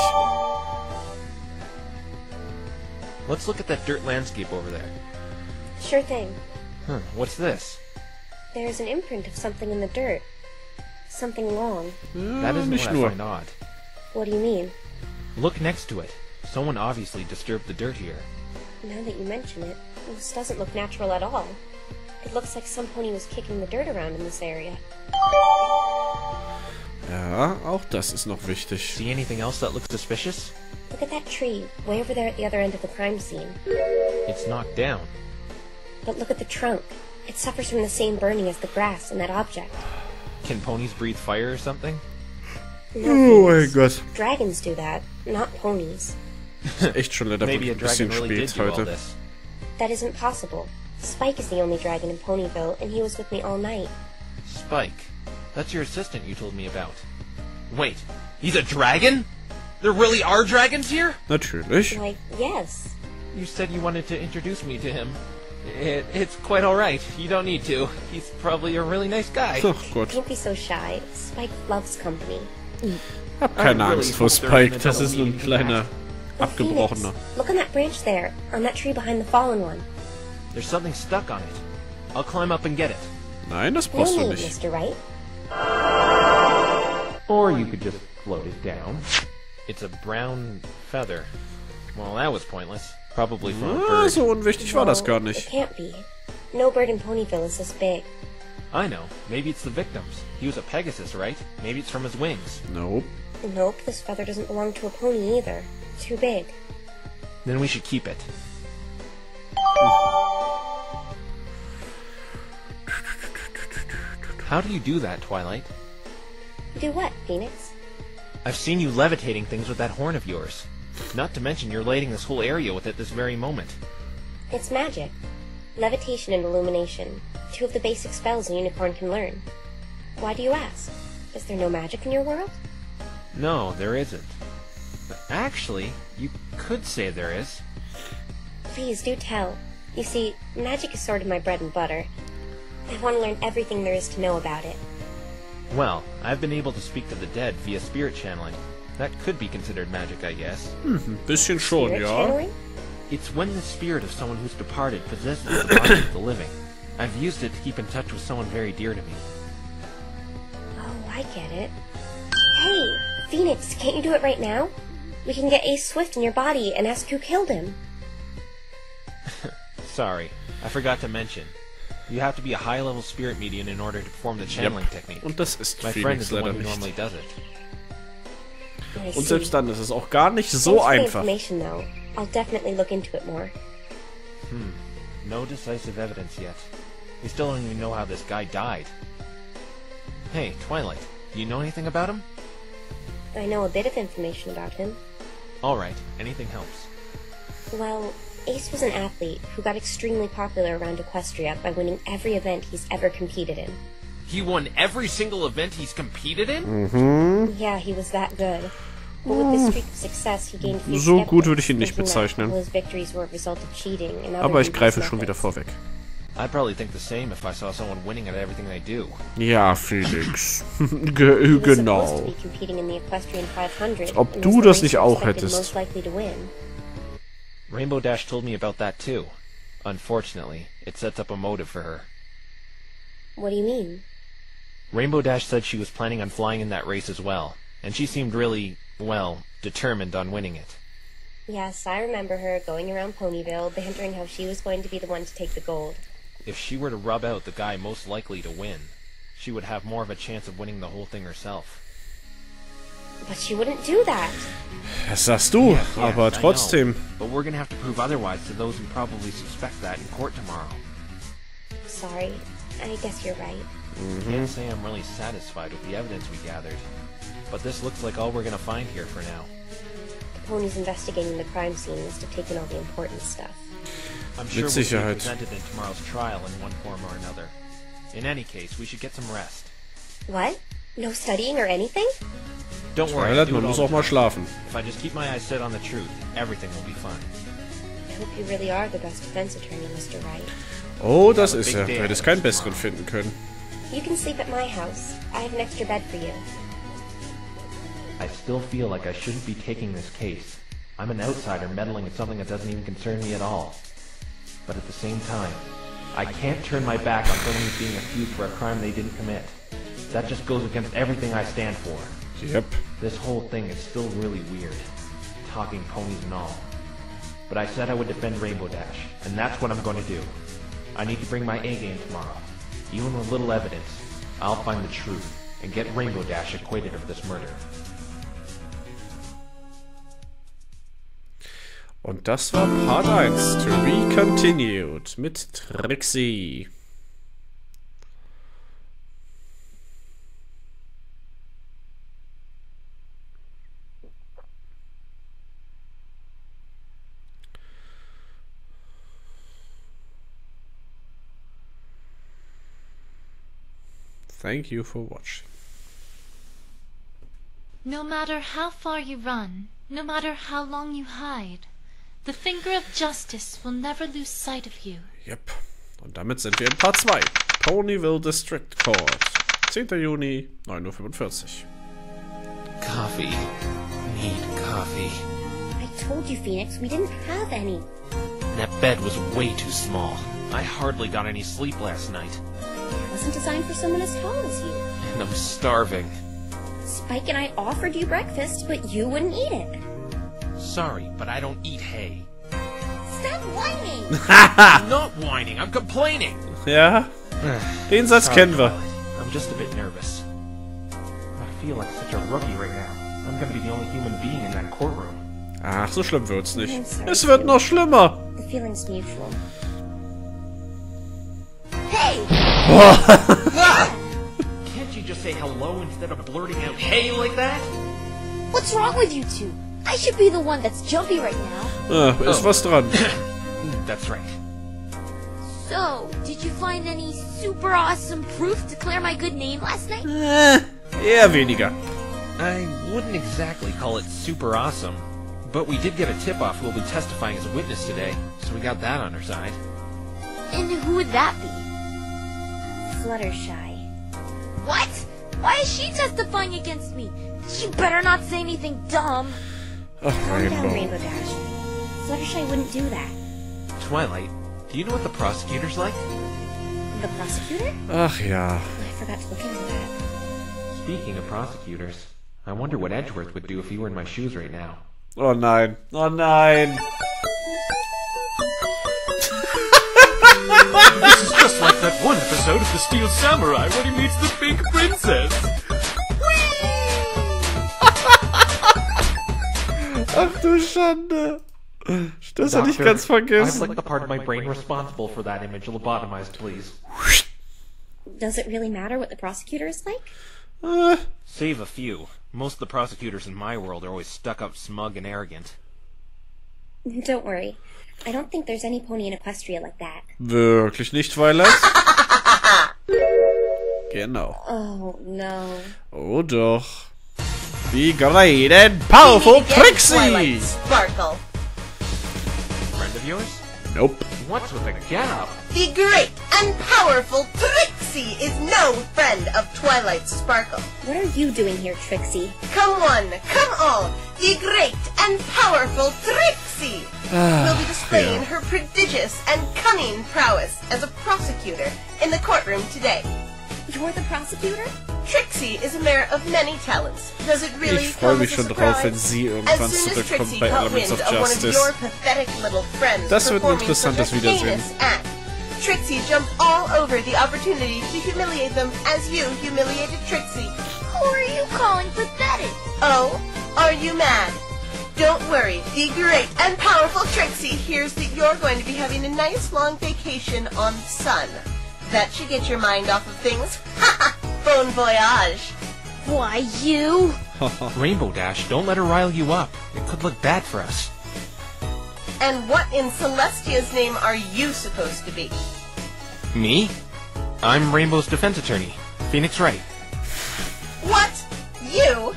Let's look at that dirt landscape over there. Sure thing. Huh, what's this? There's an imprint of something in the dirt. Something long. That isn't nicht what I nur. find odd. What do you mean? Look next to it. Someone obviously disturbed the dirt here. Now that you mention it, this doesn't look natural at all. It looks like some pony was kicking the dirt around in this area. Ja, auch das ist noch wichtig. See anything else that looks suspicious? Look at that tree, way over there at the other end of the crime scene. It's knocked down. But look at the trunk. It suffers from the same burning as the grass and that object. Can ponies breathe fire or something? No, Oh mein Phoenix. Gott. Dragons do that, not ponies. Ist echt schon leider Maybe wirklich a ein dragon bisschen really did spät do all heute. this. That isn't possible. Spike is the only dragon in Ponyville, and he was with me all night. Spike. That's your assistant you told me about. Wait, he's a dragon? There really are dragons here? Natürlich. Like, yes. You said you wanted to introduce me to him. It's quite alright. You don't need to. He's probably a really nice guy. Ach Gott. Don't be so shy. Spike loves company. Hab keine I really Angst vor hope they're Spike, gonna das tell ist me nur ein anything kleiner, Oh, abgebrochener. Phoenix, look on that branch there, on that tree behind the fallen one. There's something stuck on it. I'll climb up and get it. Nein, das No brauchst du need, nicht. Mr. Wright. Or you could just float it down. It's a brown feather. Well, that was pointless. Probably from a Ah, bird. so unwichtig war das No, gar It nicht. can't be. No bird in Ponyville is this big. I know. Maybe it's the victim's. He was a Pegasus, right? Maybe it's from his wings. Nope. Nope, this feather doesn't belong to a pony either. Too big. Then we should keep it. How do you do that, Twilight? Do what, Phoenix? I've seen you levitating things with that horn of yours. Not to mention you're lighting this whole area with it this very moment. It's magic. Levitation and illumination. Two of the basic spells a unicorn can learn. Why do you ask? Is there no magic in your world? No, there isn't. Actually, you could say there is. Please do tell. You see, magic is sort of my bread and butter. I want to learn everything there is to know about it. Well, I've been able to speak to the dead via spirit channeling. That could be considered magic, I guess. Ein bisschen schon, Spirit ja. channeling? It's when the spirit of someone who's departed possesses the body of the living. I've used it to keep in touch with someone very dear to me. Oh, I get it. Hey, Phoenix, can't you do it right now? We can get Ace Swift in your body and ask who killed him. Sorry, I forgot to mention. You have to be a high-level spirit medium in order to perform the channeling technique. Und das ist My friend Phoenix is the leider one who nicht. normally does it. I Und see. selbst dann ist es auch gar nicht so Thanks for the einfach. information, though. I'll definitely look into it more. No decisive evidence yet. We still don't even know how this guy died. Hey, Twilight, do you know anything about him? I know a bit of information about him. Alright, anything helps. Well, Ace was an athlete who got extremely popular around Equestria by winning every event he's ever competed in. He won every single event he's competed in? Yeah, he was that good. But with this streak of success, he gained few So gut würde skeptics, ich ihn nicht thinking that bezeichnen. all his victories were a result of cheating and other Aber ich dubious greife schon wieder methods. vorweg. I'd probably think the same if I saw someone winning at everything they do. Ja, Felix. He was supposed to Genau. be competing in the Equestrian 500, Ob and du was the das racer nicht auch expected hättest. most likely to win. Rainbow Dash told me about that too. Unfortunately, it sets up a motive for her. What do you mean? Rainbow Dash said she was planning on flying in that race as well, and she seemed really, well, determined on winning it. Yes, I remember her going around Ponyville, bantering how she was going to be the one to take the gold. If she were to rub out the guy most likely to win, she would have more of a chance of winning the whole thing herself. But she wouldn't do that. Das sagst du, Yes, aber I trotzdem. know, but we're gonna have to prove otherwise to those who probably suspect that in court tomorrow. Sorry, I guess you're right. Can't say I'm really satisfied with the evidence we gathered, but this looks like all we're gonna find here for now. The ponies investigating the crime scene must have taken all the important stuff. I'm sure Mit we'll be Sicherheit. presented in tomorrow's trial in one form or another. In any case, we should get some rest. What? No studying or anything? Don't worry, I Twilight, do man it all muss the auch mal time. schlafen. If I just keep my eyes set on the truth, everything will be fine. I hope you really are the best defense attorney, Mr. Wright. Oh, das ist er. Du hättest keinen besseren finden können. You can sleep at my house. I have an extra bed for you. I still feel like I shouldn't be taking this case. I'm an outsider meddling in something that doesn't even concern me at all. But at the same time, I can't turn my back on someone who's being accused for a crime they didn't commit. That just goes against everything I stand for. Yep. This whole thing is still really weird. Talking ponies and all. But I said I would defend Rainbow Dash, and that's what I'm going to do. I need to bring my A game tomorrow. Even with little evidence, I'll find the truth and get Rainbow Dash acquitted of this murder. Und das war Part 1, To Be Continued, mit Trixie. Thank you for watching. No matter how far you run, no matter how long you hide, the finger of justice will never lose sight of you. Yep. Und damit sind wir in Part 2. Ponyville District Court. 10. Juni, 9:45 Uhr. Coffee. Need coffee. I told you, Phoenix, we didn't have any. That bed was way too small. I hardly got any sleep last night. It wasn't designed for someone as tall as you. And I'm starving. Spike and I offered you breakfast, but you wouldn't eat it. Sorry, but I don't eat hay. Stop whining! I'm not whining, I'm complaining! Ja, den Satz kennen wir. I'm just a bit nervous. I feel like such a rookie right now. I'm gonna be the only human being in that courtroom. Ach, so schlimm wird's nicht. I'm sorry, Es wird Phil. noch schlimmer. The feeling's mutual. Hey! Can't you just say hello instead of blurting out hey like that? What's wrong with you two? I should be the one that's jumpy right now. Ist was dran. That's right. So, did you find any super awesome proof to clear my good name last night? Eher weniger. I wouldn't exactly call it super awesome, but we did get a tip-off who will be testifying as a witness today, so we got that on our side. And who would that be? Fluttershy. What? Why is she testifying against me? She better not say anything dumb. Ach, Calm down, Rainbow. Rainbow Dash. Fluttershy wouldn't do that. Twilight, do you know what the prosecutor's like? The prosecutor? Ach ja. I forgot to look into that. Speaking of prosecutors, I wonder what Edgeworth would do if he were in my shoes right now. Oh nein. Oh nein. This is just like that one episode of The Steel Samurai when he meets the pink princess. Ach du Schande. Das hatte ich ganz I'd vergessen. like the part of my brain responsible for that image lobotomized, please. Does it really matter what the prosecutor is like? Save a few. Most of the prosecutors in my world are always stuck up, smug, and arrogant. Don't worry. I don't think there's any pony in Equestria like that. Wirklich nicht, Twilight? Genau. Oh, no. Oh doch. The great and powerful Trixie! Sparkle. Friend of yours? Nope. What's with the getup? The great and powerful Trixie is no friend of Twilight Sparkle. What are you doing here, Trixie? Come one, come all, the great and powerful Trixie will be displaying her prodigious and cunning prowess as a prosecutor in the courtroom today. You're the prosecutor? Trixie is a mare of many talents. Does it really Ich freue come mich as a schon drauf, wenn surprise? sie irgendwann As soon as zurückkommt Trixie bei caught Elements wind of of one of Justice. your pathetic little friends Das wird ein performing interessantes such a Wiedersehen. heinous act, Trixie jumped all over the opportunity to humiliate them as you humiliated Trixie. Who are you calling pathetic? Oh, are you mad? Don't worry, the great and powerful Trixie hears that you're going to be having a nice long vacation on Sun. That should get your mind off of things. Ha ha! Bon voyage! Why, you? Rainbow Dash, don't let her rile you up. It could look bad for us. And what in Celestia's name are you supposed to be? Me? I'm Rainbow's defense attorney, Phoenix Wright. What? You?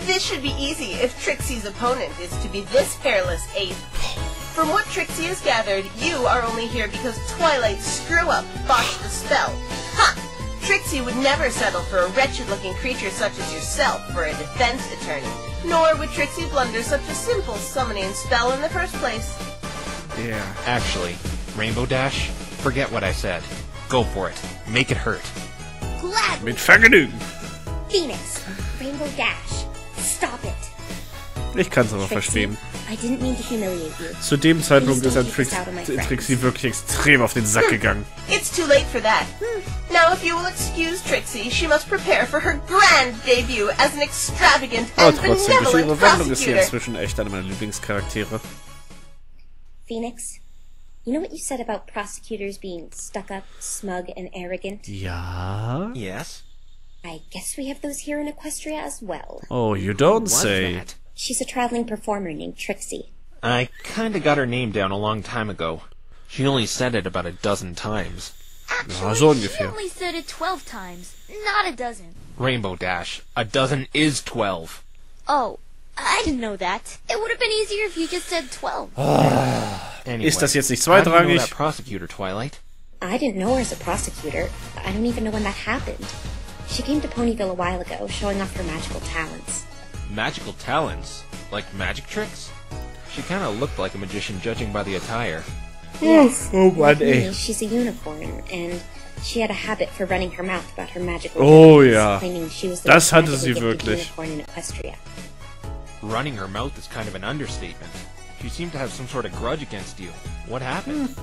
This should be easy if Trixie's opponent is to be this hairless ape. From what Trixie has gathered, you are only here because Twilight's screw-up botched the spell. Ha! Trixie would never settle for a wretched-looking creature such as yourself for a defense attorney, nor would Trixie blunder such a simple summoning spell in the first place. Yeah. Actually, Rainbow Dash, forget what I said. Go for it. Make it hurt. Glad. Mit Vergnügen. Phoenix, Rainbow Dash, stop it. Ich kann's aber Trixie, verstehen. I didn't mean to humiliate you. Zu dem Zeitpunkt Please ist don't ein take this out on my friends. Trixie wirklich extrem auf den Sack gegangen. It's too late for that. Now, if you will excuse Trixie, she must prepare for her grand debut as an extravagant Aber and trotzdem, durch ihre benevolent Wendung ist sie prosecutor. inzwischen echt eine meiner Lieblingscharaktere. Phoenix, you know what you said about prosecutors being stuck-up, smug, and arrogant? Ja? Yes? I guess we have those here in Equestria as well. Oh, you don't What's say. that? She's a traveling performer named Trixie. I kinda got her name down a long time ago. She only said it about a dozen times. Ja, so Actually, she ungefähr. only said it 12 times, not a dozen. Rainbow Dash, a dozen is 12. Oh, I didn't know that. It would have been easier if you just said 12. Anyway, Ist das jetzt nicht how do you know zweitrangig? that prosecutor, Twilight? I didn't know her as a prosecutor. I don't even know when that happened. She came to Ponyville a while ago, showing off her magical talents. Magical talents? Like magic tricks? She kinda looked like a magician judging by the attire. Yes, Oh, like Mann, ey. me, she's a unicorn, and she had a habit for running her mouth about her magical Oh, talents, ja. claiming she was the Das most hatte magically sie gifted wirklich. unicorn in Equestria. Running her mouth is kind of an understatement. She seemed to have some sort of grudge against you. What happened?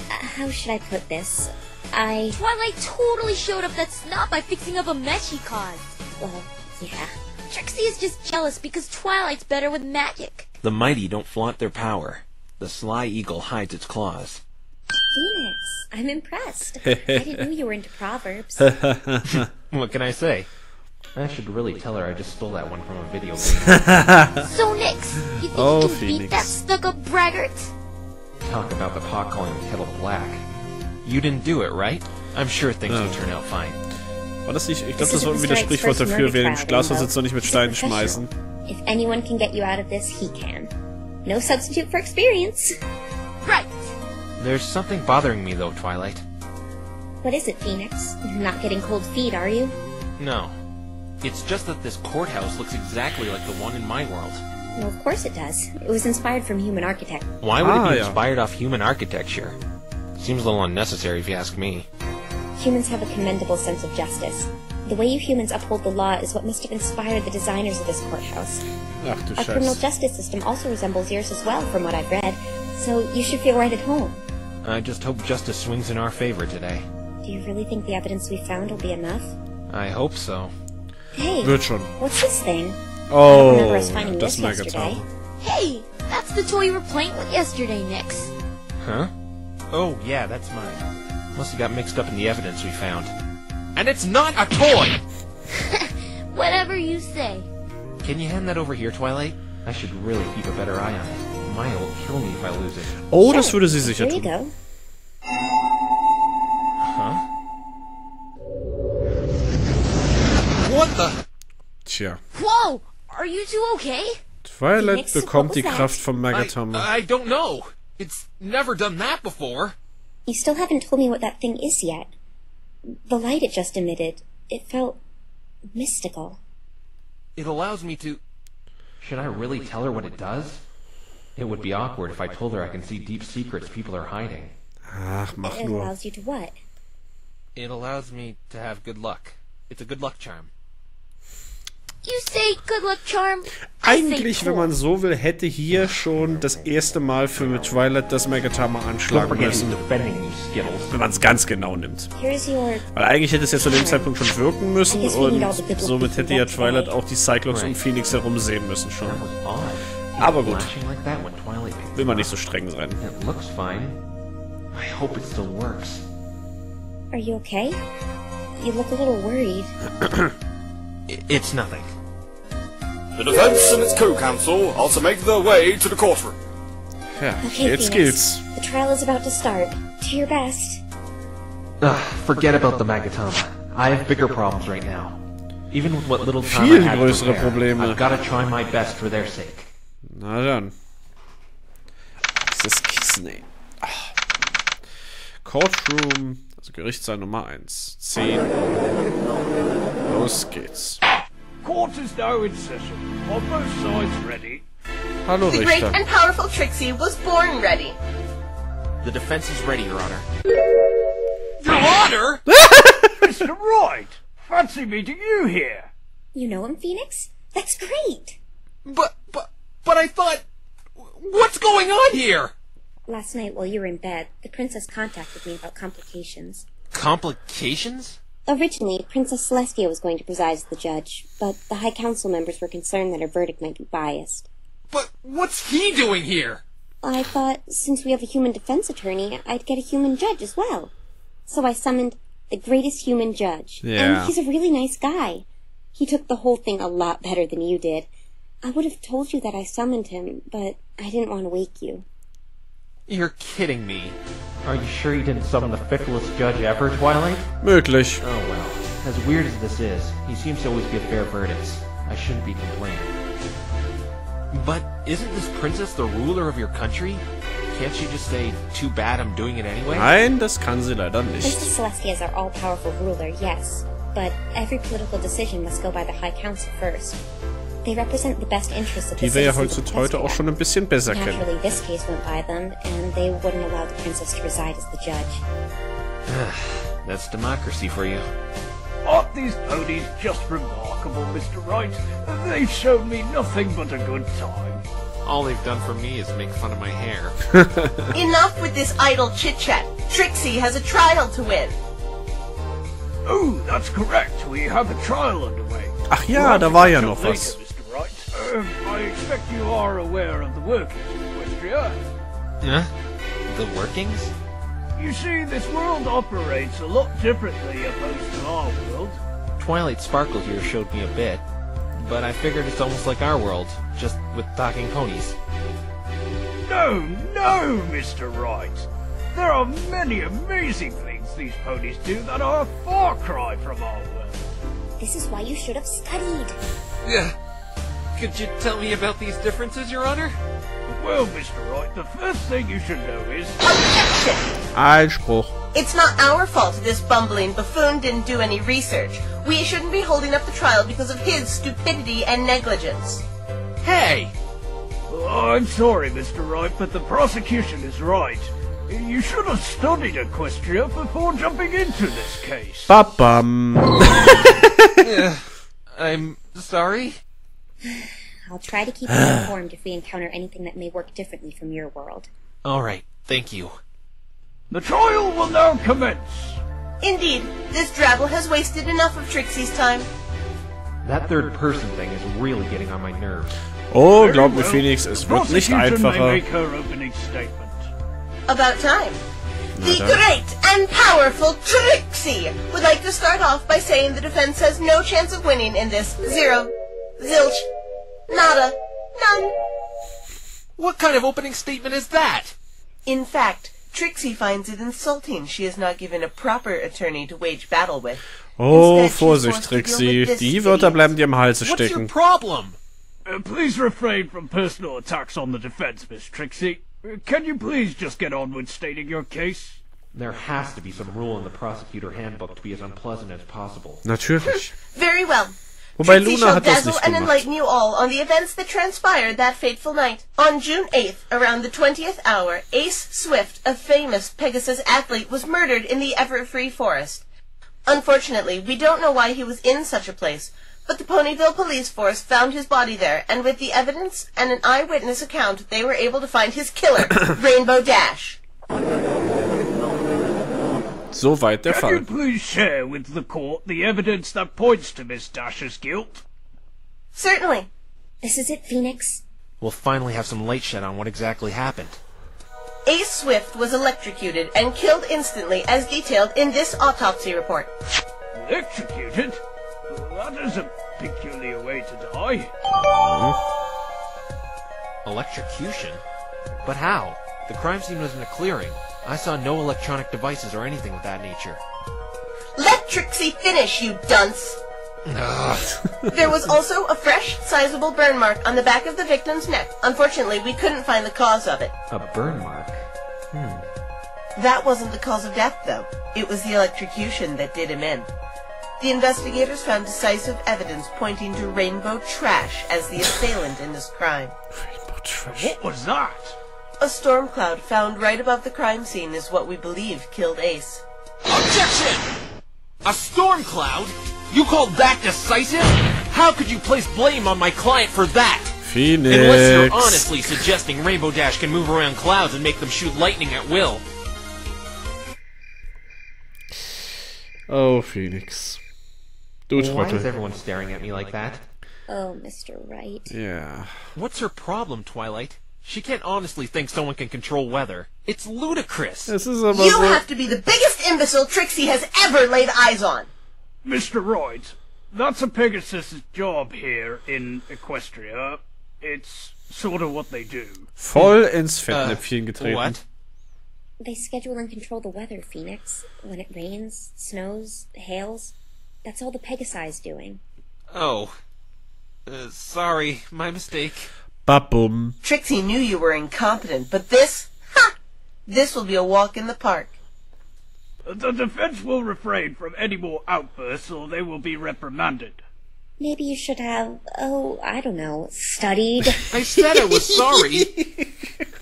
How should I put this? I... Twilight totally showed up that snot by fixing up a mess she caused. well, yeah. Trixie is just jealous because Twilight's better with magic. The mighty don't flaunt their power. The sly eagle hides its claws. Phoenix, I'm impressed. I didn't know you were into proverbs. What can I say? I should really tell her I just stole that one from a video game. So, Nix, you think Oh, you can beat Phoenix. that stuck-up braggart? Talk about the pot calling the kettle black. You didn't do it, right? I'm sure things will turn out fine. War das nicht? Ich glaube, This das is war Mr. irgendwie das Wright's Sprichwort first dafür, murder wer den trial, Glashaus Rainbow. sitzt, soll nicht mit He's a Steinen professional. schmeißen. If anyone can get you out of this, he can. No substitute for experience. Right. There's something bothering me, though, Twilight. What is it, Phoenix? You're not getting cold feet, are you? No. It's just that this courthouse looks exactly like the one in my world. Well, of course it does. It was inspired from human architect. Why would it be ja. inspired off human architecture? Seems a little unnecessary if you ask me. Humans have a commendable sense of justice. The way you humans uphold the law is what must have inspired the designers of this courthouse. Ach du Our criminal Scheiße. justice system also resembles yours as well, from what I've read. So you should feel right at home. I just hope justice swings in our favor today. Do you really think the evidence we found will be enough? I hope so. Hey, Wird schon. what's this thing? Oh, remember us finding das this merkt yesterday. Hey, that's the toy you were playing with yesterday, Nix. Huh? Oh, yeah, that's mine. Must have got mixed up in the evidence we found. And it's not a toy! Whatever you say. Can you hand that over here, Twilight? I should really keep a better eye on it. Maya will kill me if I lose it. Oh, Sure. das würde sie sicher Here you tun. go. Huh? What the? Tja. Whoa! Are you two okay? Twilight Phoenix, bekommt what die was that? Kraft vom Megatama. I don't know. It's never done that before. You still haven't told me what that thing is yet. The light it just emitted, it felt mystical. It allows me to... Should I really tell her what it does? It would be awkward if I told her I can see deep secrets people are hiding. Ach, mach It nur. allows you to what? It allows me to have good luck. It's a good luck charm. You say good luck charm? I say Eigentlich, wenn man so will, hätte hier schon das erste Mal für Twilight das Megatama anschlagen müssen. Wenn man es ganz genau nimmt. Here's your... Weil eigentlich hätte es ja zu dem Zeitpunkt schon wirken müssen und somit hätte ja Twilight auch die Cyclops um Phoenix herum sehen müssen schon. Aber gut. Will man nicht so streng sein. Are you okay? You look a little worried. It's nothing. The defense and its co-counsel are to make their way to the courtroom. Ja, Okay, jetzt Phoenix. geht's. The trial is about to start. Do your best. Forget about the Megatama. I have bigger problems right now. Even with what little time Viel I have to größere prepare, Probleme. I've got to try my best for their sake. Na dann. Dieses Kissen, ey. Ach. Courtroom, also Gerichtssaal Nummer 1. 10. Los geht's. Court is now in session. Are both sides ready? Hallo The great Richter. and powerful Trixie was born ready. The defense is ready, Your Honor. Your Honor! Mr. Wright! Fancy meeting you here. You know him, Phoenix? That's great! But I thought... What's going on here? Last night while you were in bed, the princess contacted me about complications. Complications? Originally, Princess Celestia was going to preside as the judge, but the High Council members were concerned that her verdict might be biased. But what's he doing here? I thought, since we have a human defense attorney, I'd get a human judge as well. So I summoned the greatest human judge. Yeah. And he's a really nice guy. He took the whole thing a lot better than you did. I would have told you that I summoned him, but I didn't want to wake you. You're kidding me. Are you sure you didn't summon the ficklest judge ever, Twilight? Möglich. Oh well. As weird as this is, he seems to always give fair verdicts. I shouldn't be complaining. But isn't this princess the ruler of your country? Can't she just say, too bad I'm doing it anyway? Nein, das kann sie leider nicht. Princess Celestia is our all-powerful ruler, yes. But every political decision must go by the High Council first. They represent the best interests of the Die wir ja citizens of heutzutage auch schon ein bisschen besser kennen. Naturally, this case went by them, and they wouldn't allow the princess to reside as the judge. That's democracy for you. Aren't these ponies just remarkable, Mr. Wright? They've shown me nothing but a good time. All they've done for me is make fun of my hair. Enough with this idle chit-chat. Trixie has a trial to win. Oh, that's correct. We have a trial underway. Ach ja, da war ja noch was. Mr. Wright. I expect you are aware of the workings of Equestria. Huh? The workings? You see, this world operates a lot differently opposed to our world. Twilight Sparkle here showed me a bit, but I figured it's almost like our world, just with talking ponies. No, Mr. Wright. There are many amazing things these ponies do that are a far cry from our world. This is why you should have studied. Yeah. Could you tell me about these differences, Your Honor? Well, Mr. Wright, the first thing you should know is... Objection! Einspruch. It's not our fault this bumbling buffoon didn't do any research. We shouldn't be holding up the trial because of his stupidity and negligence. Hey! I'm sorry, Mr. Wright, but the prosecution is right. You should have studied Equestria before jumping into this case. Babam. I'm sorry? I'll try to keep you informed if we encounter anything that may work differently from your world. Alright, thank you. The trial will now commence. Indeed, this drabble has wasted enough of Trixie's time. That third person thing is really getting on my nerves. Oh, glaub mir, Phoenix, es wird nicht einfacher. Make her opening statement. About time. The great and powerful Trixie would like to start off by saying the defense has no chance of winning in this. Zero. Zilch. Nada. None. What kind of opening statement is that? In fact, Trixie finds it insulting she is not given a proper attorney to wage battle with. Oh, Instead, she's Vorsicht, forced to deal Trixie. with this Die Wörter idiot. bleiben dir im Halse What's your stecken. problem? Please refrain from personal attacks on the defense, Miss Trixie. Can you please just get on with stating your case? There has to be some rule in the prosecutor handbook to be as unpleasant as possible. Natürlich. Very well. Wobei Trixie Luna shall hat das dazzle nicht and gemacht. enlighten you all on the events that transpired that fateful night. On June 8th, around the 20th hour, Ace Swift, a famous Pegasus athlete, was murdered in the Everfree Forest. Unfortunately, we don't know why he was in such a place, but the Ponyville police force found his body there, and with the evidence and an eyewitness account, they were able to find his killer, Rainbow Dash. Soweit der Can you Fall. please share with the court the evidence that points to Miss Dash's guilt? Certainly. This is it, Phoenix. We'll finally have some light shed on what exactly happened. Ace Swift was electrocuted and killed instantly as detailed in this autopsy report. Electrocuted? That is a peculiar way to die. Electrocution? But how? The crime scene was in a clearing. I saw no electronic devices or anything of that nature. Let Trixie finish, you dunce! There was also a fresh, sizable burn mark on the back of the victim's neck. Unfortunately, we couldn't find the cause of it. A burn mark? That wasn't the cause of death, though. It was the electrocution that did him in. The investigators found decisive evidence pointing to Rainbow Trash as the assailant in this crime. Rainbow Trash. What was that? A storm cloud found right above the crime scene is what we believe killed Ace. Objection! A storm cloud? You call that decisive? How could you place blame on my client for that? Phoenix. Unless you're honestly suggesting Rainbow Dash can move around clouds and make them shoot lightning at will. Oh, Phoenix. Du Why is Trottel. everyone staring at me like that? Oh, Mr. Wright. Yeah. What's her problem, Twilight? She can't honestly think someone can control weather. It's ludicrous. Es ist aber You so. have to be the biggest imbecile Trixie has ever laid eyes on! Mr. Wright, that's a Pegasus' job here in Equestria. It's sort of what they do. Voll ins Fettnäpfchen getreten. What? They schedule and control the weather, Phoenix. When it rains, snows, hails, that's all the Pegasi's doing. Oh. Sorry, my mistake. Babum. Trixie knew you were incompetent, but this? Ha! This will be a walk in the park. The defense will refrain from any more outbursts or they will be reprimanded. Maybe you should have, I don't know, studied. I said I was sorry.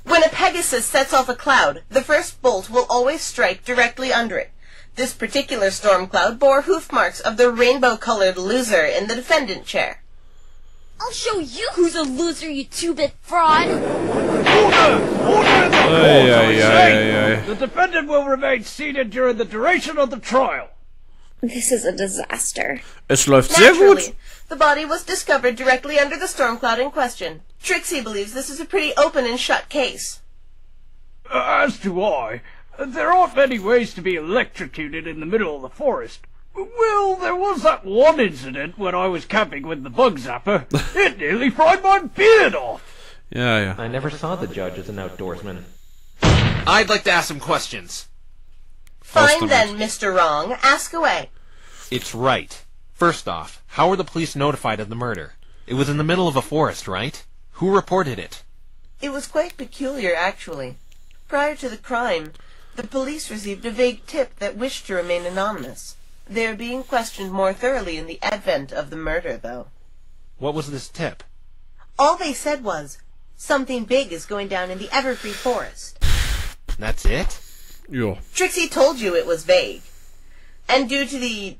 When a Pegasus sets off a cloud, the first bolt will always strike directly under it. This particular storm cloud bore hoof marks of the rainbow-colored loser in the defendant chair. I'll show you who's a loser, you two-bit fraud! Order! Order in the court, I say! The defendant will remain seated during the duration of the trial. This is a disaster. Es läuft sehr Naturally, gut. the body was discovered directly under the storm cloud in question. Trixie believes this is a pretty open and shut case. As do I. There aren't many ways to be electrocuted in the middle of the forest. Well, there was that one incident when I was camping with the bug zapper. It nearly fried my beard off. Ja, ja. I never saw the judge as an outdoorsman. I'd like to ask some questions. Fine then, Mr. Wrong. Ask away. It's right. First off, how were the police notified of the murder? It was in the middle of a forest, right? Who reported it? It was quite peculiar, actually. Prior to the crime, the police received a vague tip that wished to remain anonymous. They are being questioned more thoroughly in the advent of the murder, though. What was this tip? All they said was, something big is going down in the Everfree Forest. That's it? Ja. Trixie told you it was vague. And due to the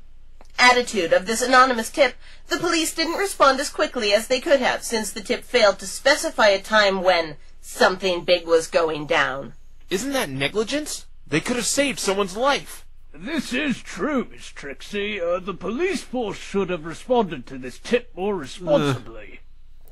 attitude of this anonymous tip, the police didn't respond as quickly as they could have, since the tip failed to specify a time when something big was going down. Isn't that negligence? They could have saved someone's life. This is true, Miss Trixie. The police force should have responded to this tip more responsibly.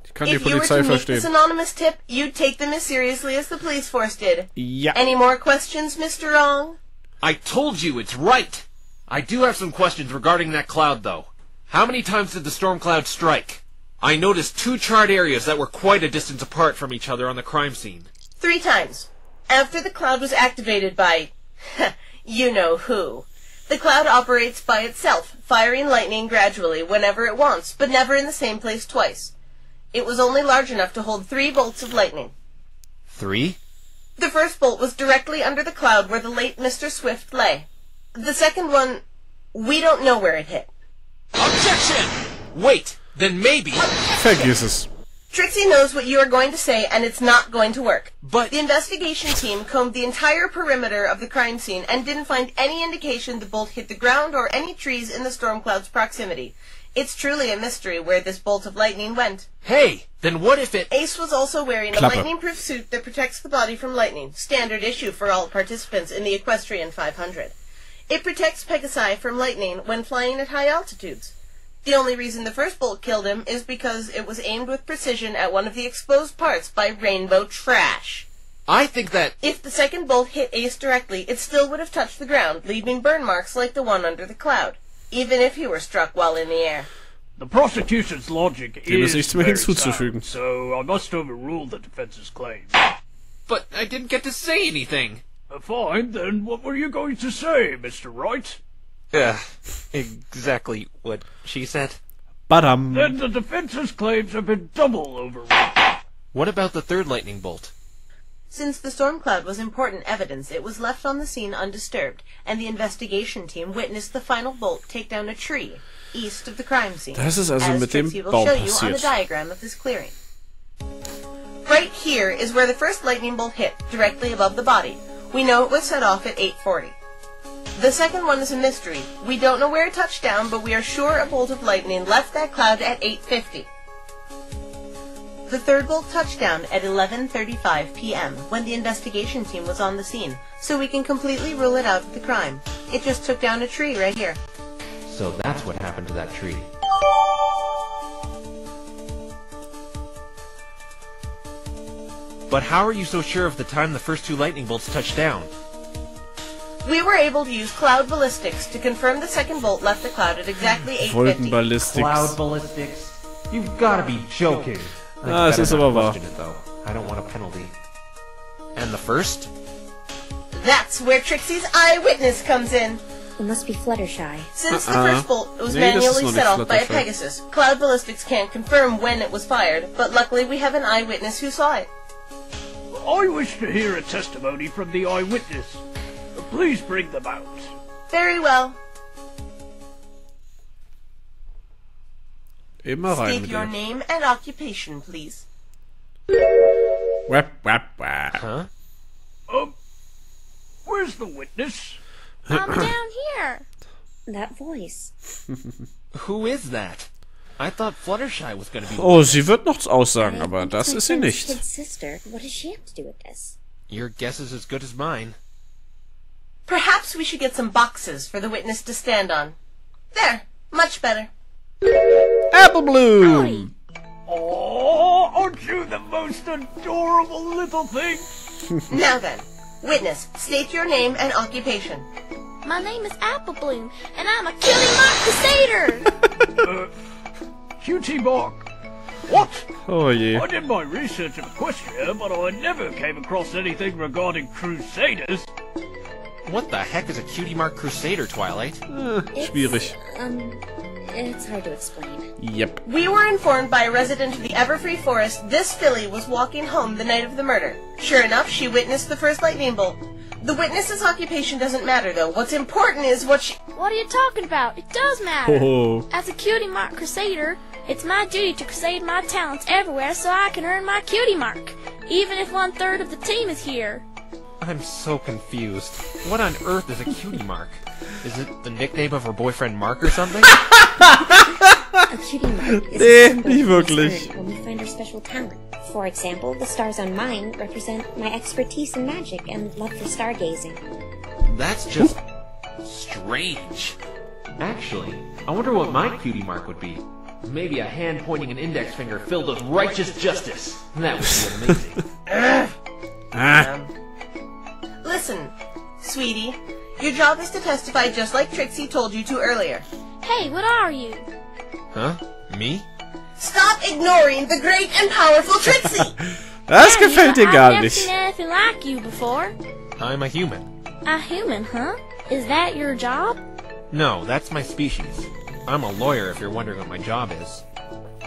Ich kann die If you were Polizei to make this verstehen. anonymous tip, you'd take them as seriously as the police force did. Ja. Any more questions, Mr. Wrong? I told you it's right. I do have some questions regarding that cloud, though. How many times did the storm cloud strike? I noticed two charred areas that were quite a distance apart from each other on the crime scene. 3 times. after the cloud was activated by... you know who. The cloud operates by itself, firing lightning gradually whenever it wants, but never in the same place twice. It was only large enough to hold 3 bolts of lightning. 3? The first bolt was directly under the cloud where the late Mr. Swift lay. The second one, we don't know where it hit. Objection! Wait, then maybe... Vergiss es. Trixie knows what you are going to say, and it's not going to work. But... The investigation team combed the entire perimeter of the crime scene and didn't find any indication the bolt hit the ground or any trees in the storm cloud's proximity. It's truly a mystery where this bolt of lightning went. Hey, then what if it... Ace was also wearing a lightning-proof suit that protects the body from lightning, standard issue for all participants in the Equestrian 500. It protects Pegasi from lightning when flying at high altitudes. The only reason the first bolt killed him is because it was aimed with precision at one of the exposed parts by rainbow trash. I think that... If the second bolt hit Ace directly, it still would have touched the ground, leaving burn marks like the one under the cloud, even if he were struck while in the air. The prosecution's logic Dem ist is nichts mehr very hinzuzufügen. sound, so I must overrule the defense's claim. But I didn't get to say anything. Fine, then what were you going to say, Mr. Wright? Exactly what she said. Badam. Then the defense's claims have been double overruled. What about the third lightning bolt? Since the storm cloud was important evidence, it was left on the scene undisturbed, and the investigation team witnessed the final bolt take down a tree east of the crime scene, Das ist also as mit dem Trixie will Baum show you on the passiert. diagram of this clearing. Right here is where the first lightning bolt hit, directly above the body. We know it was set off at 8:40. The second one is a mystery. We don't know where it touched down, but we are sure a bolt of lightning left that cloud at 8:50. The third bolt touched down at 11:35 p.m. when the investigation team was on the scene, so we can completely rule it out of the crime. It just took down a tree right here. So that's what happened to that tree. But how are you so sure of the time the first 2 lightning bolts touched down? We were able to use cloud ballistics to confirm the second bolt left the cloud at exactly 8:50. Wolkenballistics. Cloud ballistics? You've gotta be joking. Ah, es ist aber wahr. I don't want a penalty. And the first? That's where Trixie's eyewitness comes in. It must be Fluttershy. Since the first bolt was Nee, das ist manually noch set nicht off by a Fluttershy. Pegasus, cloud ballistics can't confirm when it was fired, but luckily we have an eyewitness who saw it. I wish to hear a testimony from the eyewitness. Please bring them out. Very well. Immer rein State mit your ihr. name and occupation, please. Wap, wap, wap. Huh? Where's the witness? I'm down here. That voice. Who is that? I thought Fluttershy was gonna be... Oh, sie wird noch aussagen, aber das ist sie nicht. Kid's sister. What does she have to do with this? Your guess is as good as mine. Perhaps we should get some boxes for the witness to stand on. There, much better. Apple Bloom! Oh, aren't you the most adorable little thing? Now then, witness, state your name and occupation. My name is Apple Bloom, and I'm a Cutie Mark Crusader. Cutie Mark. What? Oh je. I did my research in Equestria, but I never came across anything regarding Crusaders. What the heck is a Cutie Mark Crusader, Twilight? Schwierig. It's hard to explain. Yep. We were informed by a resident of the Everfree Forest this filly was walking home the night of the murder. Sure enough, she witnessed the first lightning bolt. The witness's occupation doesn't matter, though. What's important is what she... What are you talking about? It does matter. Oh. As a Cutie Mark Crusader, it's my duty to crusade my talents everywhere so I can earn my Cutie Mark, even if 1/3 of the team is here. I'm so confused. What on earth is a Cutie Mark? Is it the nickname of her boyfriend Mark or something? A cutie mark is a symbol nicht we wirklich. earn when we find our special talent. For example, the stars on mine represent my expertise in magic and love for stargazing. That's just... strange. Actually, I wonder what my Cutie Mark would be. Maybe a hand pointing an index finger filled with righteous justice. That would be amazing. Listen, sweetie, your job is to testify just like Trixie told you to earlier. Hey, what are you? Huh? Me? Stop ignoring the great and powerful Trixie! Das gefällt dir gar nicht. I'm a human. A human, huh? Is that your job? No, that's my species. I'm a lawyer if you're wondering what my job is.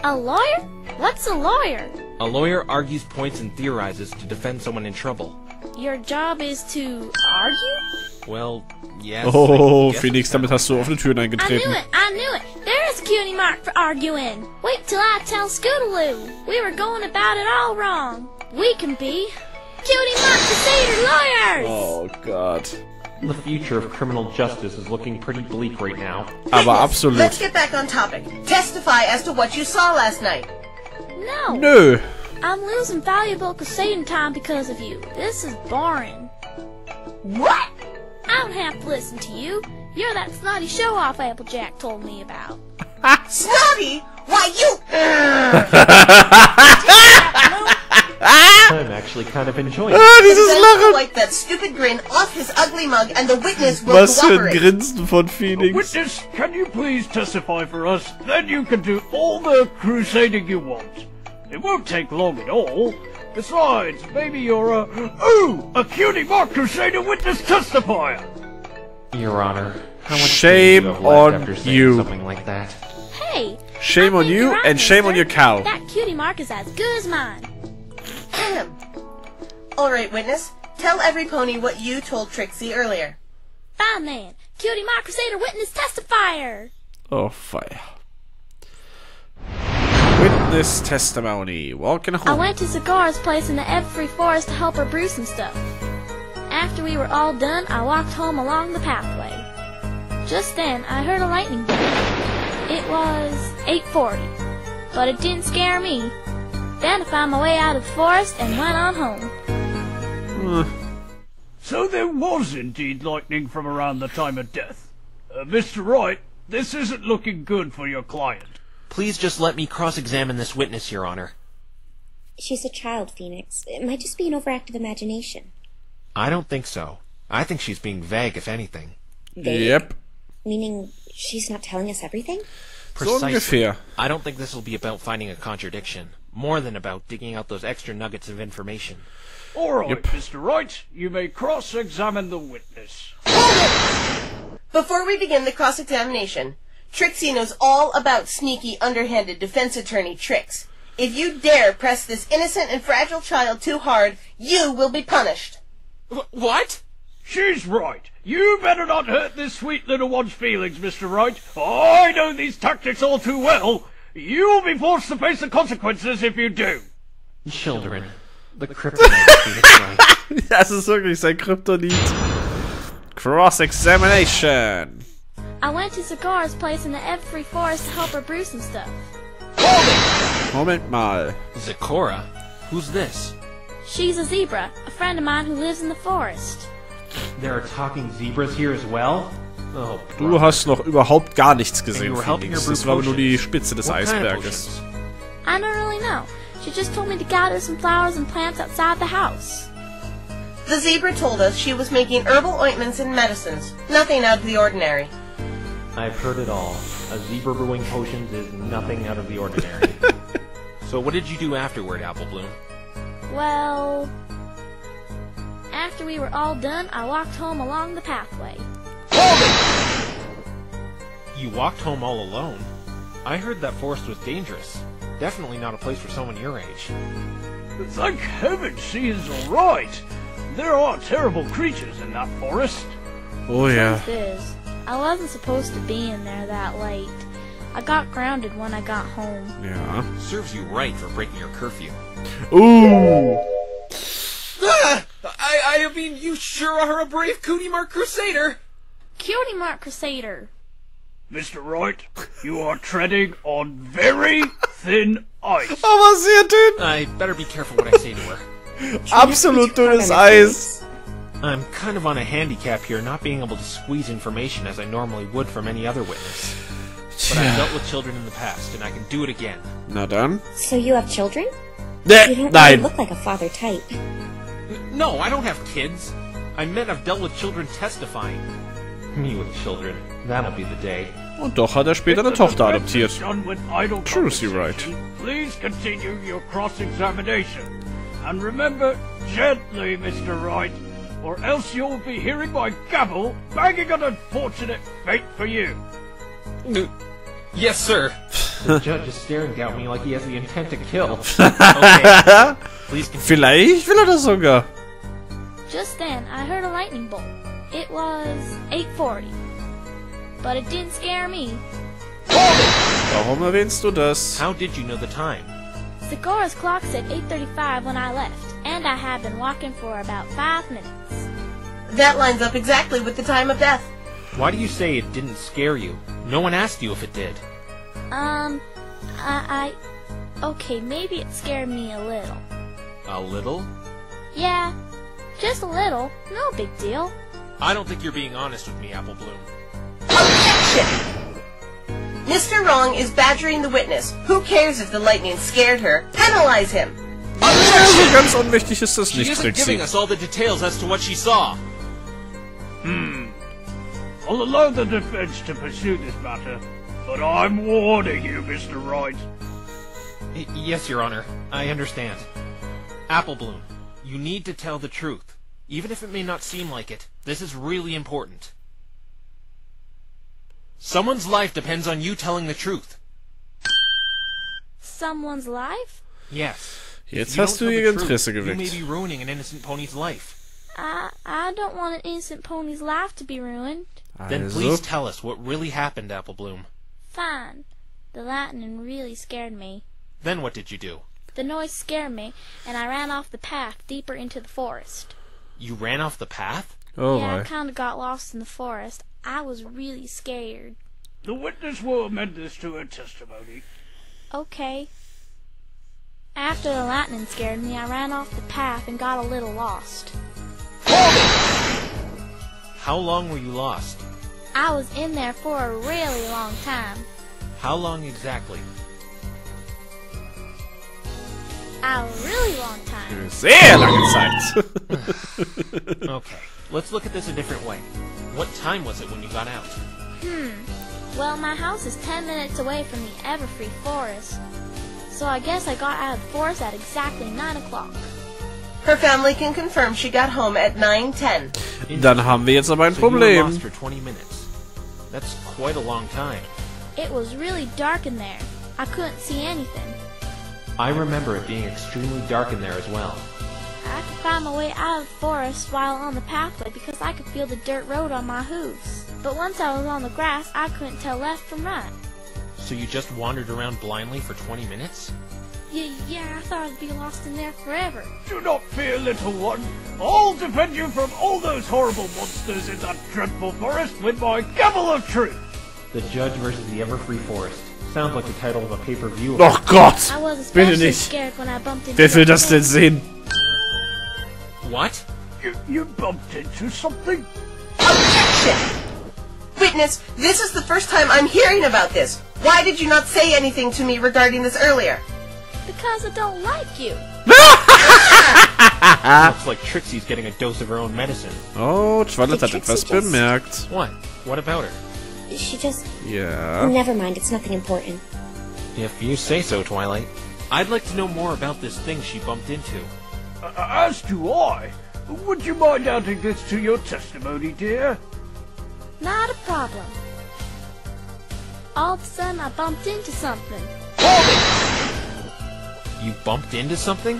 A lawyer? What's a lawyer? A lawyer argues points and theorizes to defend someone in trouble. Your job is to argue? Well, yes. Oh, Phoenix, damit hast du offene Türen eingetreten. I knew it! There's Cutie Mark for arguing! Wait till I tell Scootaloo! We were going about it all wrong! We can be Cutie Mark Crusader lawyers! Oh Gott. The future of criminal justice is looking pretty bleak right now. Aber absolut. Let's get back on topic. Testify as to what you saw last night. No! Nö. I'm losing valuable crusading time because of you. This is boring. What? I don't have to listen to you. You're that snotty show-off Applejack told me about. Snotty? Why, you... I'm actually kind of enjoying it. Dieses Lachen. Wipe that stupid grin off his ugly mug and the witness will Was für ein cooperate. Grinsen von Phoenix. Witness, can you please testify for us? Then you can do all the crusading you want. It won't take long at all. Besides, maybe you're a Cutie Mark Crusader witness testifier. Your Honor, how much Shame time do you have left on after saying you. something like that? Hey! Shame I on think you you're right, and shame on mister. your cow. That Cutie Mark is as good as mine. Alright, witness. Tell every pony what you told Trixie earlier. Fine then. Cutie Mark Crusader witness testifier. Oh, fire. Witness testimony. Walking home. I went to Cigar's place in the Everfree Forest to help her brew some stuff. After we were all done, I walked home along the pathway. Just then, I heard a lightning bolt. It was 8:40, but it didn't scare me. Then I found my way out of the forest and went on home. So there was indeed lightning from around the time of death. Mr. Wright, this isn't looking good for your client. Please just let me cross-examine this witness, Your Honor. She's a child, Phoenix. It might just be an overactive imagination. I don't think so. I think she's being vague, if anything. Vague? Yep. Meaning she's not telling us everything? So ungefähr. I don't think this will be about finding a contradiction, more than about digging out those extra nuggets of information. All right, Yep. Mr. Wright, you may cross-examine the witness. Before we begin the cross-examination, Trixie knows all about sneaky, underhanded defense attorney tricks. If you dare press this innocent and fragile child too hard, you will be punished. What? She's right. You better not hurt this sweet little one's feelings, Mr. Wright. I know these tactics all too well. You'll be forced to face the consequences if you do. Children. The kryptonite of Phoenix Wright. Das ist wirklich sein Kryptonit. Cross-examination. I went to Cigar's place in the Everfree Forest to help her brew some stuff. Moment mal. Zecora? Who's this? She's a zebra, a friend of mine who lives in the forest. There are talking zebras here as well? Oh, Du hast noch überhaupt gar nichts gesehen, you were helping Phoenix. her brew Das war aber nur die potions. Spitze des What kind of Eisberges. potions? I don't really know. She just told me to gather some flowers and plants outside the house. The zebra told us she was making herbal ointments and medicines. Nothing out of the ordinary. I've heard it all. A zebra brewing potions is nothing out of the ordinary. So what did you do afterward, Apple Bloom? Well, after we were all done, I walked home along the pathway. You walked home all alone? I heard that forest was dangerous. Definitely not a place for someone your age. Thank heaven she is all right. There are terrible creatures in that forest. Oh ja. Truth is, I wasn't supposed to be in there that late. I got grounded when I got home. Ja. Serves you right for breaking your curfew. I mean, you sure are a brave Cutie Mark Crusader! Cutie Mark Crusader! Mr. Wright, you are treading on very thin ice. Aber sehr dünn. I better be careful what I say to her. Absolut dünnes Eis. I'm kind of on a handicap here, not being able to squeeze information as I normally would from any other witness. But I've dealt with children in the past, and I can do it again. Na dann. So you have children? You don't really Nein. look like a father type. No, I don't have kids. I meant I've dealt with children testifying. Me with children. That'll be the day. Und doch hat er später eine Tochter adoptiert. Done with idle True, you're right. conversation. Please continue your cross-examination. And remember, gently, Mr. Wright, or else you'll be hearing my gavel banging an unfortunate fate for you. Yes, sir. The judge is staring at me like he has the intent to kill. Okay. Please continue. Vielleicht will er das sogar. Just then, I heard a lightning bolt. It was 8:40. But it didn't scare me. Warum erwähnst du das? How did you know the time? Segura's clock said 8:35 when I left, and I had been walking for about 5 minutes. That lines up exactly with the time of death. Why do you say it didn't scare you? No one asked you if it did. Okay, maybe it scared me a little. A little? Yeah, just a little. No big deal. I don't think you're being honest with me, Apple Bloom. Objection! Mr. Wrong is badgering the witness. Who cares if the lightning scared her? Penalize him! Also ganz unwichtig ist das She nicht, isn't Trixie. giving us all the details as to what she saw. I'll allow the defense to pursue this matter, but I'm warning you, Mr. Wright. Yes, Your Honor. I understand. Apple Bloom, you need to tell the truth. Even if it may not seem like it, this is really important. Someone's life depends on you telling the truth. Someone's life? Yes. Jetzt hast du ihr Interesse you may geweckt. be ruining an innocent pony's life. I don't want an innocent pony's life to be ruined. Then please tell us what really happened, Apple Bloom. Fine. The lightning really scared me. Then what did you do? The noise scared me, and I ran off the path deeper into the forest. You ran off the path? Oh Yeah, I my. kind of got lost in the forest. I was really scared. The witness will amend this to her testimony. Okay. After the lightning scared me, I ran off the path and got a little lost. How long were you lost? I was in there for a really long time. How long exactly? A really long time. Sehr lange Zeit. Okay, let's look at this a different way. What time was it when you got out? Well, my house is 10 minutes away from the Everfree Forest. So I guess I got out of the forest at exactly 9 o'clock. Her family can confirm she got home at 9:10. Dann haben wir jetzt aber ein So you were Problem. lost for 20 minutes. That's quite a long time. It was really dark in there. I couldn't see anything. I remember it being extremely dark in there as well. I could find my way out of the forest while on the pathway because I could feel the dirt road on my hooves. But once I was on the grass, I couldn't tell left from right. So you just wandered around blindly for 20 minutes? Yeah, I thought I'd be lost in there forever. Do not fear, little one. I'll defend you from all those horrible monsters in that dreadful forest with my gavel of truth. The Judge versus the Everfree Forest. Sounds like the title of a pay-per-view. Oh Gott! I was Bitte especially nicht. scared when I bumped into Wer will that das denn thing. sehen? What? You bumped into something? Objection! Witness, this is the first time I'm hearing about this. Why did you not say anything to me regarding this earlier? Because I don't like you. Looks like Trixie's getting a dose of her own medicine. Oh, Twilight hat Trixie etwas just- bemerkt. What? What about her? She just... Ja. Never mind, it's nothing important. If you say so, Twilight. I'd like to know more about this thing she bumped into. As do I. Would you mind adding this to your testimony, dear? Not a problem. All of a sudden, I bumped into something. You bumped into something?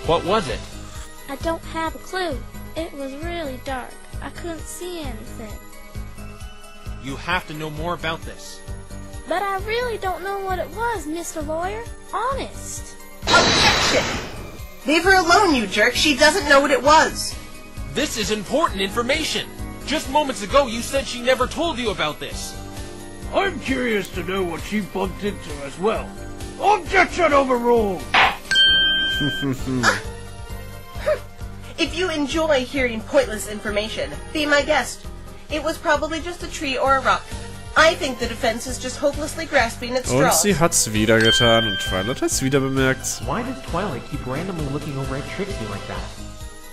What was it? I don't have a clue. It was really dark. I couldn't see anything. You have to know more about this. But I really don't know what it was, Mr. Lawyer. Honest. Objection! Leave her alone, you jerk. She doesn't know what it was. This is important information! Just moments ago you said she never told you about this. I'm curious to know what she bumped into as well. Objection overruled! If you enjoy hearing pointless information, be my guest. It was probably just a tree or a rock. I think the defense is just hopelessly grasping at Und straws. sie hat's wieder getan und Twilight hat's wieder bemerkt. Why does Twilight keep randomly looking over at Trixie like that?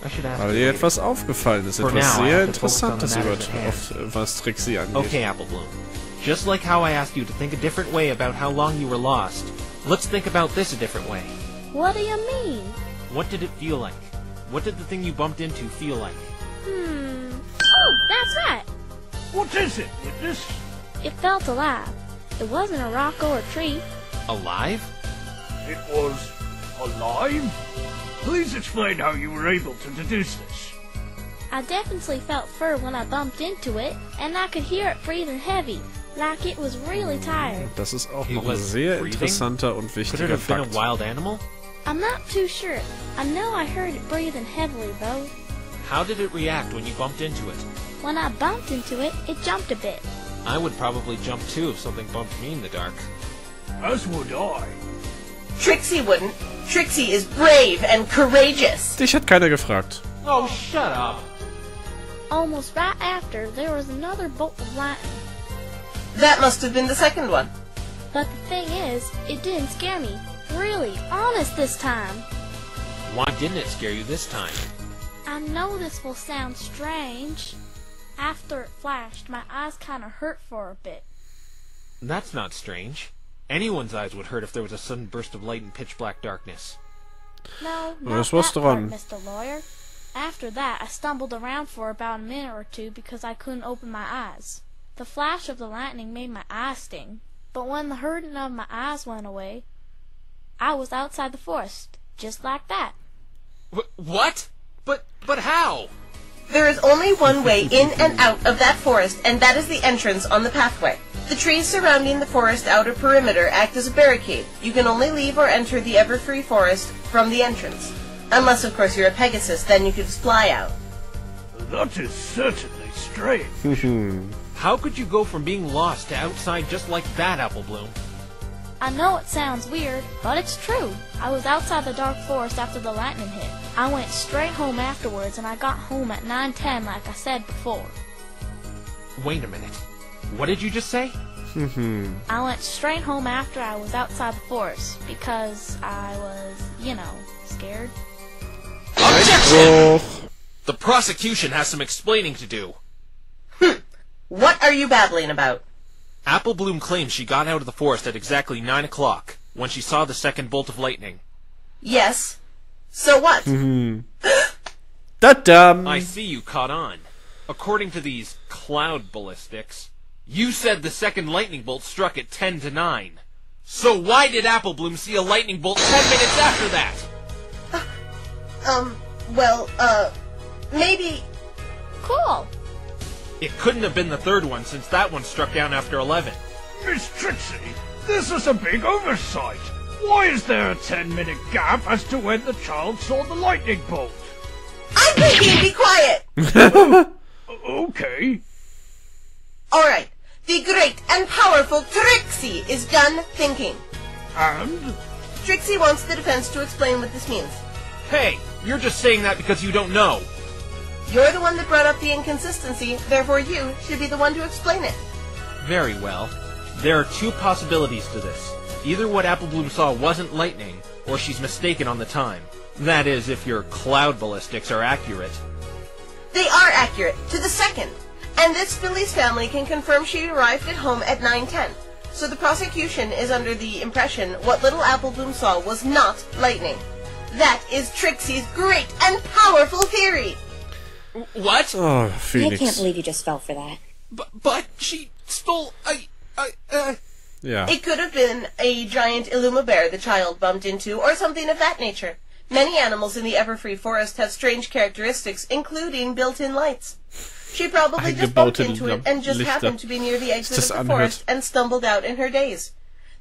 I should ask Weil ihr etwas aufgefallen ist, For etwas now, I sehr have to focus on the Interessantes matters at hand. was Trixie angeht. Okay, Apple Bloom. Just like how I asked you to think a different way about how long you were lost, let's think about this a different way. What do you mean? What did it feel like? What did the thing you bumped into feel like? Oh, that's right. What is it, Witness? It felt alive. It wasn't a rock or a tree. Alive? It was alive? Please explain how you were able to deduce this. I definitely felt fur when I bumped into it, and I could hear it breathing heavy, like it was really tired. Das ist auch It noch ein was sehr breathing? interessanter und Could it wichtiger have been a Fakt. wild animal? I'm not too sure. I know I heard it breathing heavily, though. How did it react when you bumped into it? When I bumped into it, it jumped a bit. I would probably jump too if something bumped me in the dark. As would I. Trixie wouldn't. Trixie is brave and courageous. Dich hat keiner gefragt. Oh, shut up! Almost right after, there was another bolt of lightning. That must have been the second one. But the thing is, it didn't scare me. Really, honest this time. Why didn't it scare you this time? I know this will sound strange. After it flashed, my eyes kind of hurt for a bit. That's not strange. Anyone's eyes would hurt if there was a sudden burst of light in pitch-black darkness. No, not Das was that part, dran. Mr. Lawyer. After that, I stumbled around for about a minute or two because I couldn't open my eyes. The flash of the lightning made my eyes sting, but when the hurting of my eyes went away, I was outside the forest, just like that. What? But how? There is only one way in and out of that forest, and that is the entrance on the pathway. The trees surrounding the forest outer perimeter act as a barricade. You can only leave or enter the ever-free forest from the entrance. Unless, of course, you're a Pegasus, then you can fly out. That is certainly strange. How could you go from being lost to outside just like that, Apple Bloom? I know it sounds weird, but it's true. I was outside the dark forest after the lightning hit. I went straight home afterwards, and I got home at 9:10 like I said before. Wait a minute. What did you just say? I went straight home after I was outside the forest, because I was, scared. Objection! The prosecution has some explaining to do. What are you babbling about? Apple Bloom claims she got out of the forest at exactly 9 o'clock, when she saw the second bolt of lightning. Yes. So what? Da-dum! I see you caught on. According to these cloud ballistics, you said the second lightning bolt struck at 10 to 9. So why did Apple Bloom see a lightning bolt 10 minutes after that? Maybe... Cool. It couldn't have been the third one, since that one struck down after 11. Miss Trixie, this is a big oversight. Why is there a 10-minute gap as to when the child saw the lightning bolt? I'm thinking, be quiet! Okay. Alright, the great and powerful Trixie is done thinking. And? Trixie wants the defense to explain what this means. Hey, you're just saying that because you don't know. You're the one that brought up the inconsistency, therefore you should be the one to explain it. Very well. There are two possibilities to this. Either what Apple Bloom saw wasn't lightning, or she's mistaken on the time. That is, if your cloud ballistics are accurate. They are accurate, to the second. And this Philly's family can confirm she arrived at home at 9:10. So the prosecution is under the impression what little Apple Bloom saw was not lightning. That is Trixie's great and powerful theory. What? Oh, I Phoenix. can't believe you just fell for that. But she stole Yeah. It could have been a giant Illuma bear the child bumped into, or something of that nature. Many animals in the Everfree forest have strange characteristics, including built-in lights. She probably just bumped into it and just happened to be near the exit of the forest and stumbled out in her daze.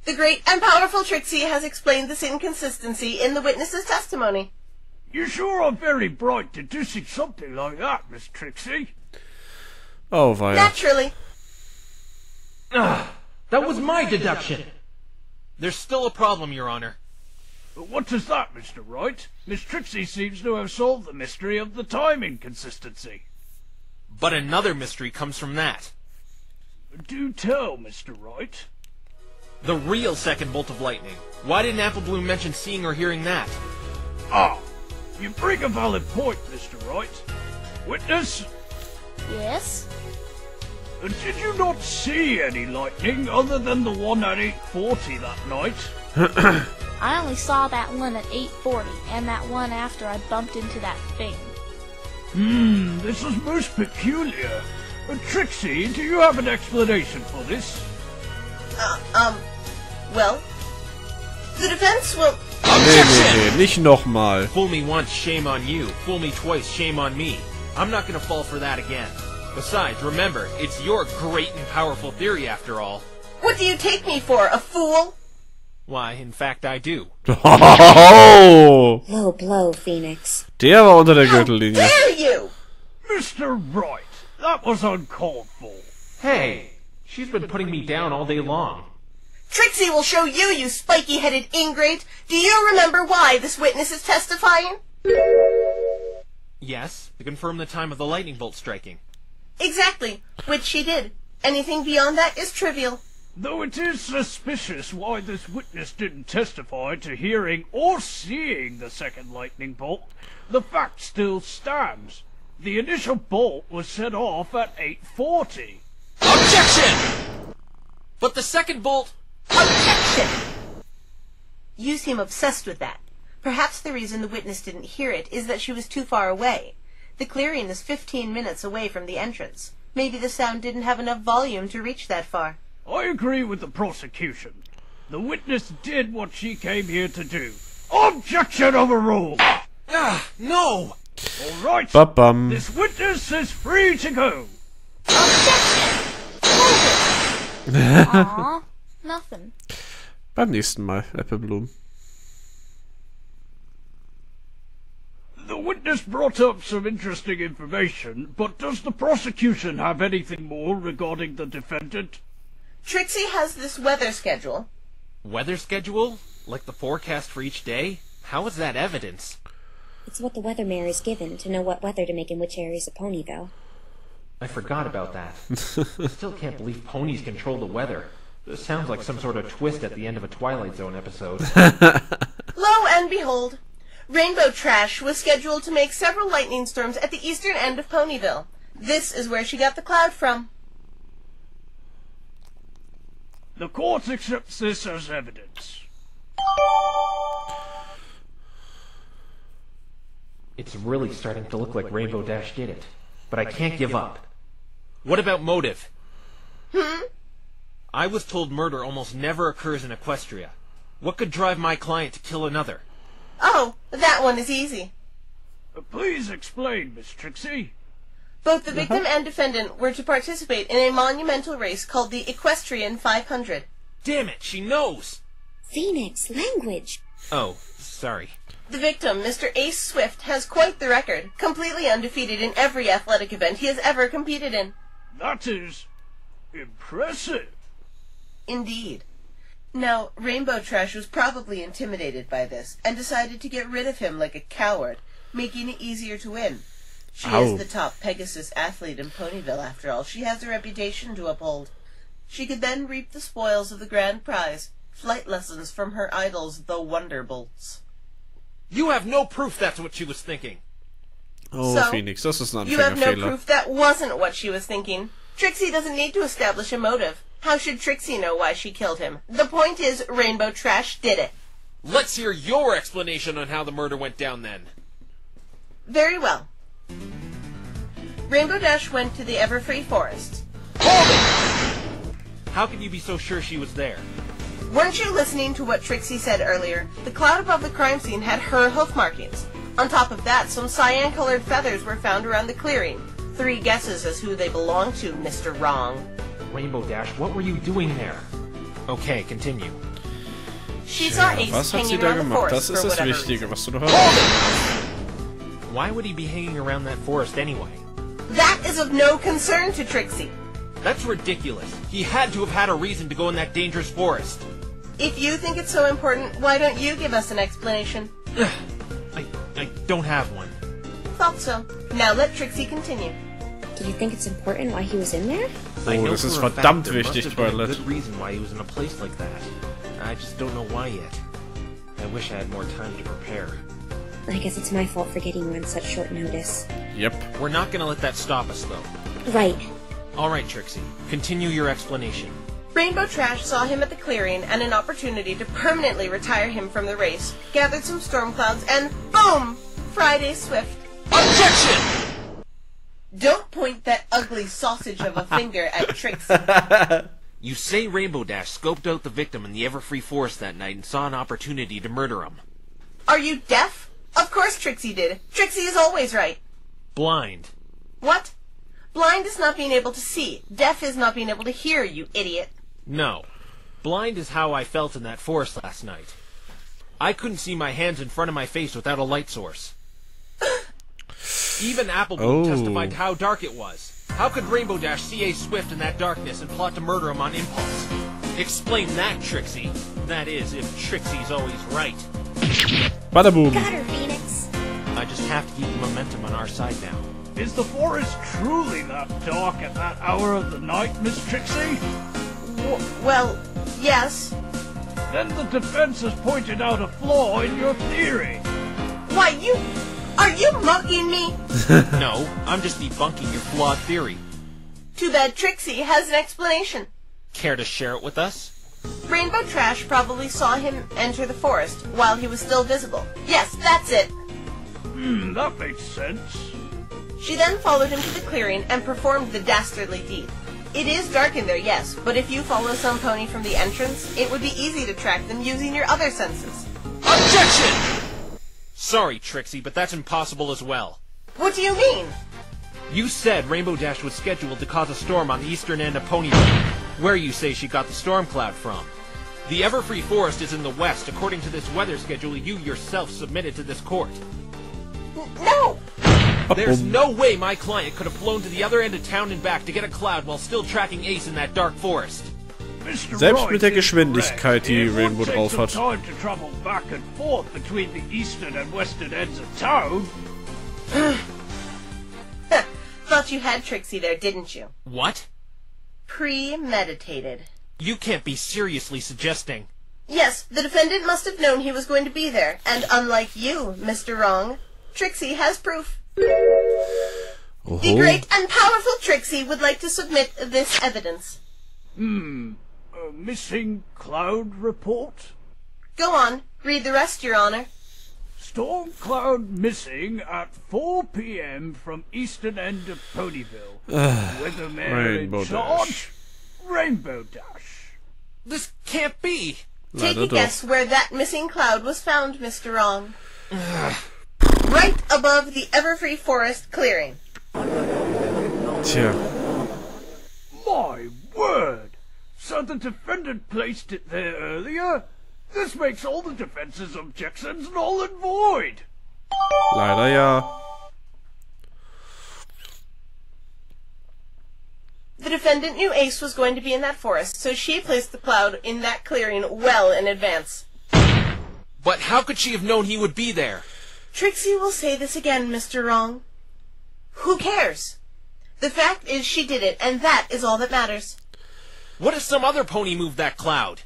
The great and powerful Trixie has explained this inconsistency in the witness's testimony. You sure are very bright deducing something like that, Miss Trixie. Oh, weia. Naturally. That was my deduction. There's still a problem, Your Honor. What is that, Mr. Wright? Miss Trixie seems to have solved the mystery of the time inconsistency. But another mystery comes from that. Do tell, Mr. Wright. The real second bolt of lightning. Why didn't Apple Bloom mention seeing or hearing that? Ah, you bring a valid point, Mr. Wright. Witness? Yes? Did you not see any lightning other than the one at 8:40 that night? I only saw that one at 8:40, and that one after I bumped into that thing. This is most peculiar. Trixie, do you have an explanation for this? Well, the defense will... Nee, nicht nochmal. Fool me once, shame on you. Fool me twice, shame on me. I'm not gonna fall for that again. Besides, remember, it's your great and powerful theory after all. What do you take me for, a fool? Why, in fact, I do. Oh! Low blow, Phoenix. Der war unter der Gürtellinie. How dare you? Mr. Wright, that was uncalled for. Hey, she's been putting me down all day long. Trixie will show you, you spiky-headed ingrate. Do you remember why this witness is testifying? Yes, to confirm the time of the lightning bolt striking. Exactly, which she did. Anything beyond that is trivial. Though it is suspicious why this witness didn't testify to hearing or seeing the second lightning bolt, the fact still stands. The initial bolt was set off at 8:40. Objection! But the second bolt... Objection! You seem obsessed with that. Perhaps the reason the witness didn't hear it is that she was too far away. The clearing is 15 minutes away from the entrance. Maybe the sound didn't have enough volume to reach that far. I agree with the prosecution. The witness did what she came here to do. Objection overruled! No! All right, Ba-bum. this witness is free to go. Aw, nothing. Beim nächsten Mal, Äpfelblumen. The witness brought up some interesting information, but does the prosecution have anything more regarding the defendant? Trixie has this weather schedule. Weather schedule? Like the forecast for each day? How is that evidence? It's what the weathermare is given to know what weather to make in which areas of Ponyville. I forgot about that. Still can't believe ponies control the weather. This sounds like some sort of twist at the end of a Twilight Zone episode. Lo and behold, Rainbow Trash was scheduled to make several lightning storms at the eastern end of Ponyville. This is where she got the cloud from. The court accepts this as evidence. It's really starting to look like Rainbow Dash did it. But I can't give up. What about motive? I was told murder almost never occurs in Equestria. What could drive my client to kill another? Oh, that one is easy. Please explain, Miss Trixie. Both the victim and defendant were to participate in a monumental race called the Equestrian 500. Damn it, she knows! Phoenix, language! Oh, sorry. The victim, Mr. Ace Swift, has quite the record, completely undefeated in every athletic event he has ever competed in. That is impressive. Indeed. Now, Rainbow Trash was probably intimidated by this, and decided to get rid of him like a coward, making it easier to win. She is the top Pegasus athlete in Ponyville, after all. She has a reputation to uphold. She could then reap the spoils of the grand prize, flight lessons from her idols, the Wonderbolts. You have no proof that's what she was thinking. Oh, So, Phoenix, das ist ein You have no Anfängerfehler. proof that wasn't what she was thinking. Trixie doesn't need to establish a motive. How should Trixie know why she killed him? The point is, Rainbow Trash did it. Let's hear your explanation on how the murder went down then. Very well. Rainbow Dash went to the Everfree Forest. Hold it! How can you be so sure she was there? Weren't you listening to what Trixie said earlier? The cloud above the crime scene had her hoof markings. On top of that, some cyan-colored feathers were found around the clearing. 3 guesses as who they belong to, Mr. Wrong. Rainbow Dash, what were you doing there? Okay, continue. She saw Ace Was hat sie hanging da around the gemacht? forest Das ist for das whatever Wichtige, reason. was du noch hörst. Why would he be hanging around that forest anyway? That is of no concern to Trixie. That's ridiculous. He had to have had a reason to go in that dangerous forest. If you think it's so important, why don't you give us an explanation? I don't have one. Thought so. Now let Trixie continue. Do you think it's important why he was in there? I know das ist for a fact verdammt there must wichtig, have been a Toilette. good reason why he was in a place like that. I just don't know why yet. I wish I had more time to prepare. I guess it's my fault for getting you on such short notice. Yep. We're not gonna let that stop us, though. Right. All right, Trixie. Continue your explanation. Rainbow Trash saw him at the clearing and an opportunity to permanently retire him from the race, gathered some storm clouds, and boom! Friday Swift. Objection! Don't point that ugly sausage of a finger at Trixie. You say Rainbow Dash scoped out the victim in the Everfree Forest that night and saw an opportunity to murder him. Are you deaf? Of course Trixie did. Trixie is always right. Blind. What? Blind is not being able to see. Deaf is not being able to hear, you idiot. No. Blind is how I felt in that forest last night. I couldn't see my hands in front of my face without a light source. Even Applebloom testified to how dark it was. How could Rainbow Dash see Ace Swift in that darkness and plot to murder him on impulse? Explain that, Trixie. That is, if Trixie's always right. Bada boom. Got her, Phoenix. I just have to keep the momentum on our side now. Is the forest truly that dark at that hour of the night, Miss Trixie? Well, yes. Then the defense has pointed out a flaw in your theory. Why, are you mocking me? No, I'm just debunking your flawed theory. Too bad Trixie has an explanation. Care to share it with us? Rainbow Trash probably saw him enter the forest while he was still visible. Yes, that's it. That makes sense. She then followed him to the clearing and performed the dastardly deed. It is dark in there, yes, but if you follow some pony from the entrance, it would be easy to track them using your other senses. Objection! Sorry, Trixie, but that's impossible as well. What do you mean? You said Rainbow Dash was scheduled to cause a storm on the eastern end of Ponyville, where you say she got the storm cloud from. The Everfree Forest is in the west, according to this weather schedule you yourself submitted to this court. No! There's no way my client could have flown to the other end of town and back to get a cloud while still tracking Ace in that dark forest. Selbst mit der Geschwindigkeit, die Rainbow drauf hat. Time to travel back and forth between the eastern and western ends of town. Thought you had Trixie there, didn't you? What? Premeditated. You can't be seriously suggesting. Yes, the defendant must have known he was going to be there, and unlike you, Mr. Wrong, Trixie has proof. The great and powerful Trixie would like to submit this evidence. A missing cloud report? Go on, read the rest, Your Honor. Storm cloud missing at 4 p.m. from eastern end of Ponyville. Weatherman in charge, Rainbow Dash. This can't be. Take a guess where that missing cloud was found, Mr. Wrong. Right above the Everfree Forest clearing. Tja. My word! So the defendant placed it there earlier? This makes all the defense's objections null and void! Leider ja. The defendant knew Ace was going to be in that forest, so she placed the cloud in that clearing well in advance. But how could she have known he would be there? Trixie will say this again, Mr. Wrong. Who cares? The fact is she did it, and that is all that matters. What if some other pony moved that cloud?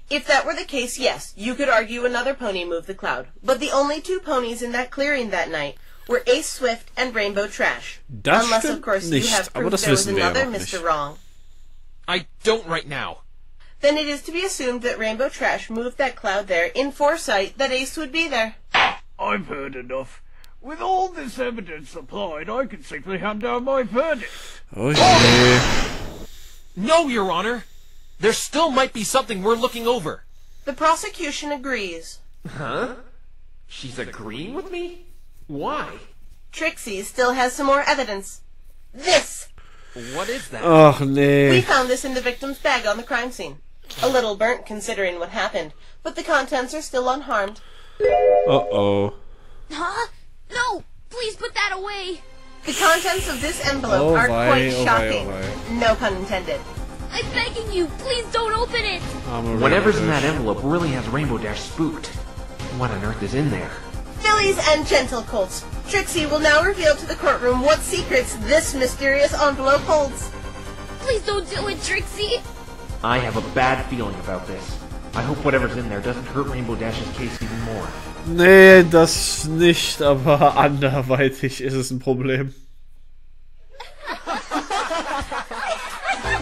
If that were the case, yes, you could argue another pony moved the cloud. But the only two ponies in that clearing that night were Ace Swift and Rainbow Trash. Das Unless, of course, nicht, you have aber proof das there was wissen wir another noch Mr. nicht. Wrong. I don't right now. Then it is to be assumed that Rainbow Trash moved that cloud there in foresight that Ace would be there. I've heard enough. With all this evidence applied, I can safely hand down my verdict. Oh je. No, Your Honor. There still might be something we're looking over. The prosecution agrees. Huh? She's agreeing with me? Why? Trixie still has some more evidence. This! What is that? Ach nee. We found this in the victim's bag on the crime scene. A little burnt considering what happened, but the contents are still unharmed. Uh-oh. Huh? No! Please put that away! The contents of this envelope are quite shocking. No pun intended. I'm begging you, please don't open it! Whatever's in that envelope really has Rainbow Dash spooked. What on earth is in there? Fillies and gentle colts, Trixie will now reveal to the courtroom what secrets this mysterious envelope holds. Please don't do it, Trixie! I have a bad feeling about this. I hope whatever's in there doesn't hurt Rainbow Dash's case even more. Nee, das nicht, aber anderweitig ist es ein Problem.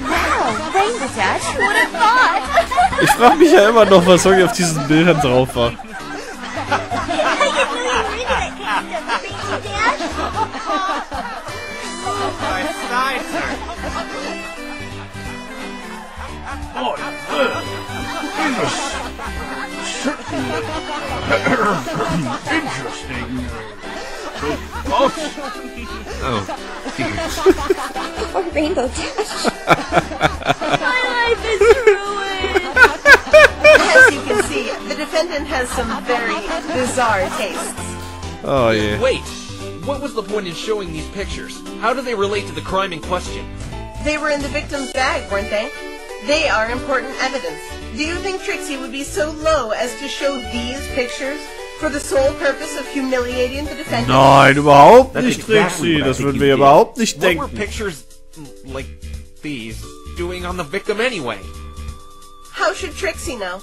Wow, Rainbow Dash, what a thought! Ich frage mich ja immer noch, was irgendwie auf diesen Bildern drauf war. Interesting. What? Oh, dear. Rainbow Dash. My life is ruined. As you can see, the defendant has some very bizarre tastes. Oh yeah. Wait, what was the point in showing these pictures? How do they relate to the crime in question? They were in the victim's bag, weren't they? They are important evidence. Do you think Trixie would be so low as to show these pictures for the sole purpose of humiliating the defendant? Nein, überhaupt nicht, Trixie. Das würden wir überhaupt nicht denken. What were pictures like these doing on the victim anyway? How should Trixie know?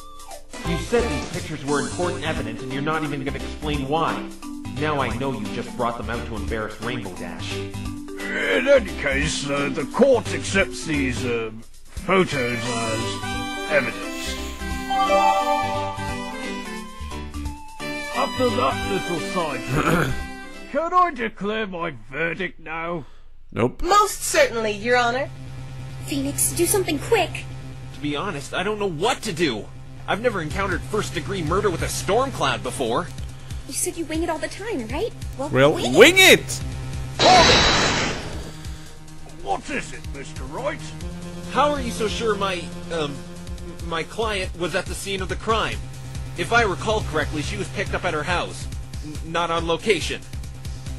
You said these pictures were important evidence and you're not even going to explain why. Now I know you just brought them out to embarrass Rainbow Dash. In any case, the court accepts these photos as evidence. After that little side, can I declare my verdict now? Nope. Most certainly, Your Honor. Phoenix, do something quick. To be honest, I don't know what to do. I've never encountered first-degree murder with a storm cloud before. You said you wing it all the time, right? Well, wing it! What is it, Mr. Wright? How are you so sure my client was at the scene of the crime? If I recall correctly, she was picked up at her house, not on location.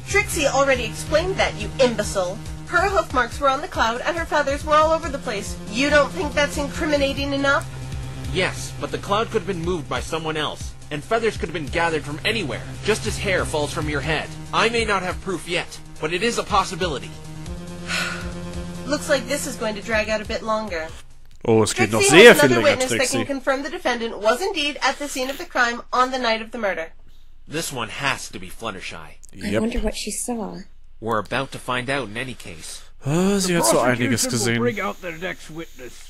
Trixie already explained that, you imbecile. Her hoof marks were on the cloud and her feathers were all over the place. You don't think that's incriminating enough? Yes, but the cloud could have been moved by someone else, and feathers could have been gathered from anywhere, just as hair falls from your head. I may not have proof yet, but it is a possibility. Looks like this is going to drag out a bit longer. Oh, es geht noch Trixie sehr has viel another länger, witness that Trixie. can confirm the defendant was indeed at the scene of the crime on the night of the murder. This one has to be Fluttershy. I wonder what she saw. We're about to find out in any case. Sie hat so einiges Will gesehen. bring out their next witness.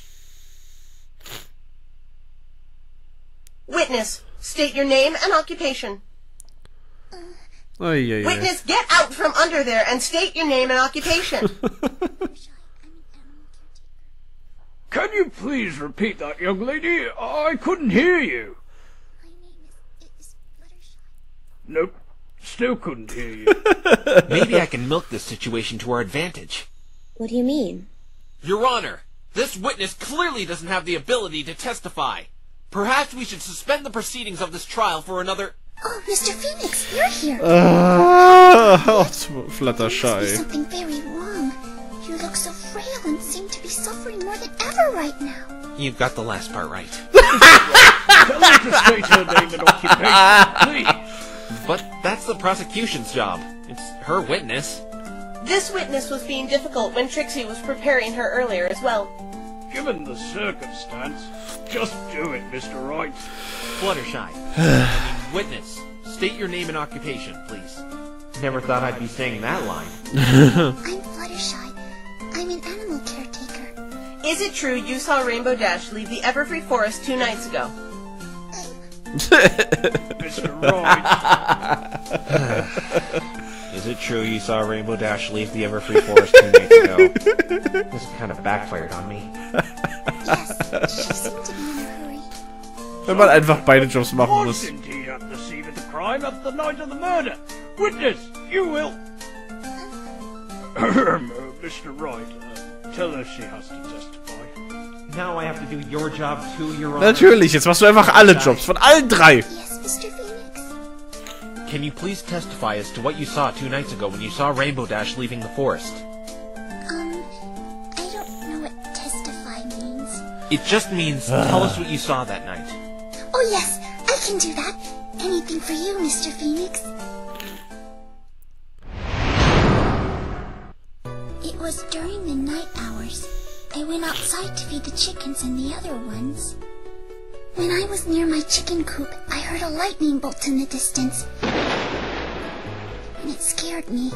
Witness, state your name and occupation. Ai, ai, ai. Witness, get out from under there and state your name and occupation. Can you please repeat that, young lady? I couldn't hear you. My name is Fluttershy. Nope, still couldn't hear you. Maybe I can milk this situation to our advantage. What do you mean? Your Honor, this witness clearly doesn't have the ability to testify. Perhaps we should suspend the proceedings of this trial for another... Oh, Mr. Phoenix, you're here. Fluttershy. There must be something very wrong. You look so frail and seem to be suffering more than ever right now. You got the last part right. Tell her to state her name and occupation, please. But that's the prosecution's job. It's her witness. This witness was being difficult when Trixie was preparing her earlier as well. Given the circumstance, just do it, Mr. Wright. Fluttershy. Witness, state your name and occupation, please. Never thought I'd be saying that line. I'm Fluttershy. I'm an animal caretaker. Is it true you saw Rainbow Dash leave the Everfree Forest 2 nights ago? Mr. Wright. Is it true you saw Rainbow Dash leave the Everfree Forest 2 nights ago? This kind of backfired on me. Yes, she seemed to be in a hurry. Wenn man einfach beide Jobs machen Was muss. indeed at the scene of the crime at the night of the murder. Witness, you will... Mr. Wright, tell her she has to testify. Now I have to do your job too, Your Honor. Natürlich, jetzt machst du einfach alle Jobs, von allen drei. Yes, Mr. Phoenix. Can you please testify as to what you saw 2 nights ago when you saw Rainbow Dash leaving the forest? I don't know what testify means. It just means tell us what you saw that night. Oh yes, I can do that. Anything for you, Mr. Phoenix. It was during the night hours. I went outside to feed the chickens and the other ones. When I was near my chicken coop, I heard a lightning bolt in the distance. And it scared me.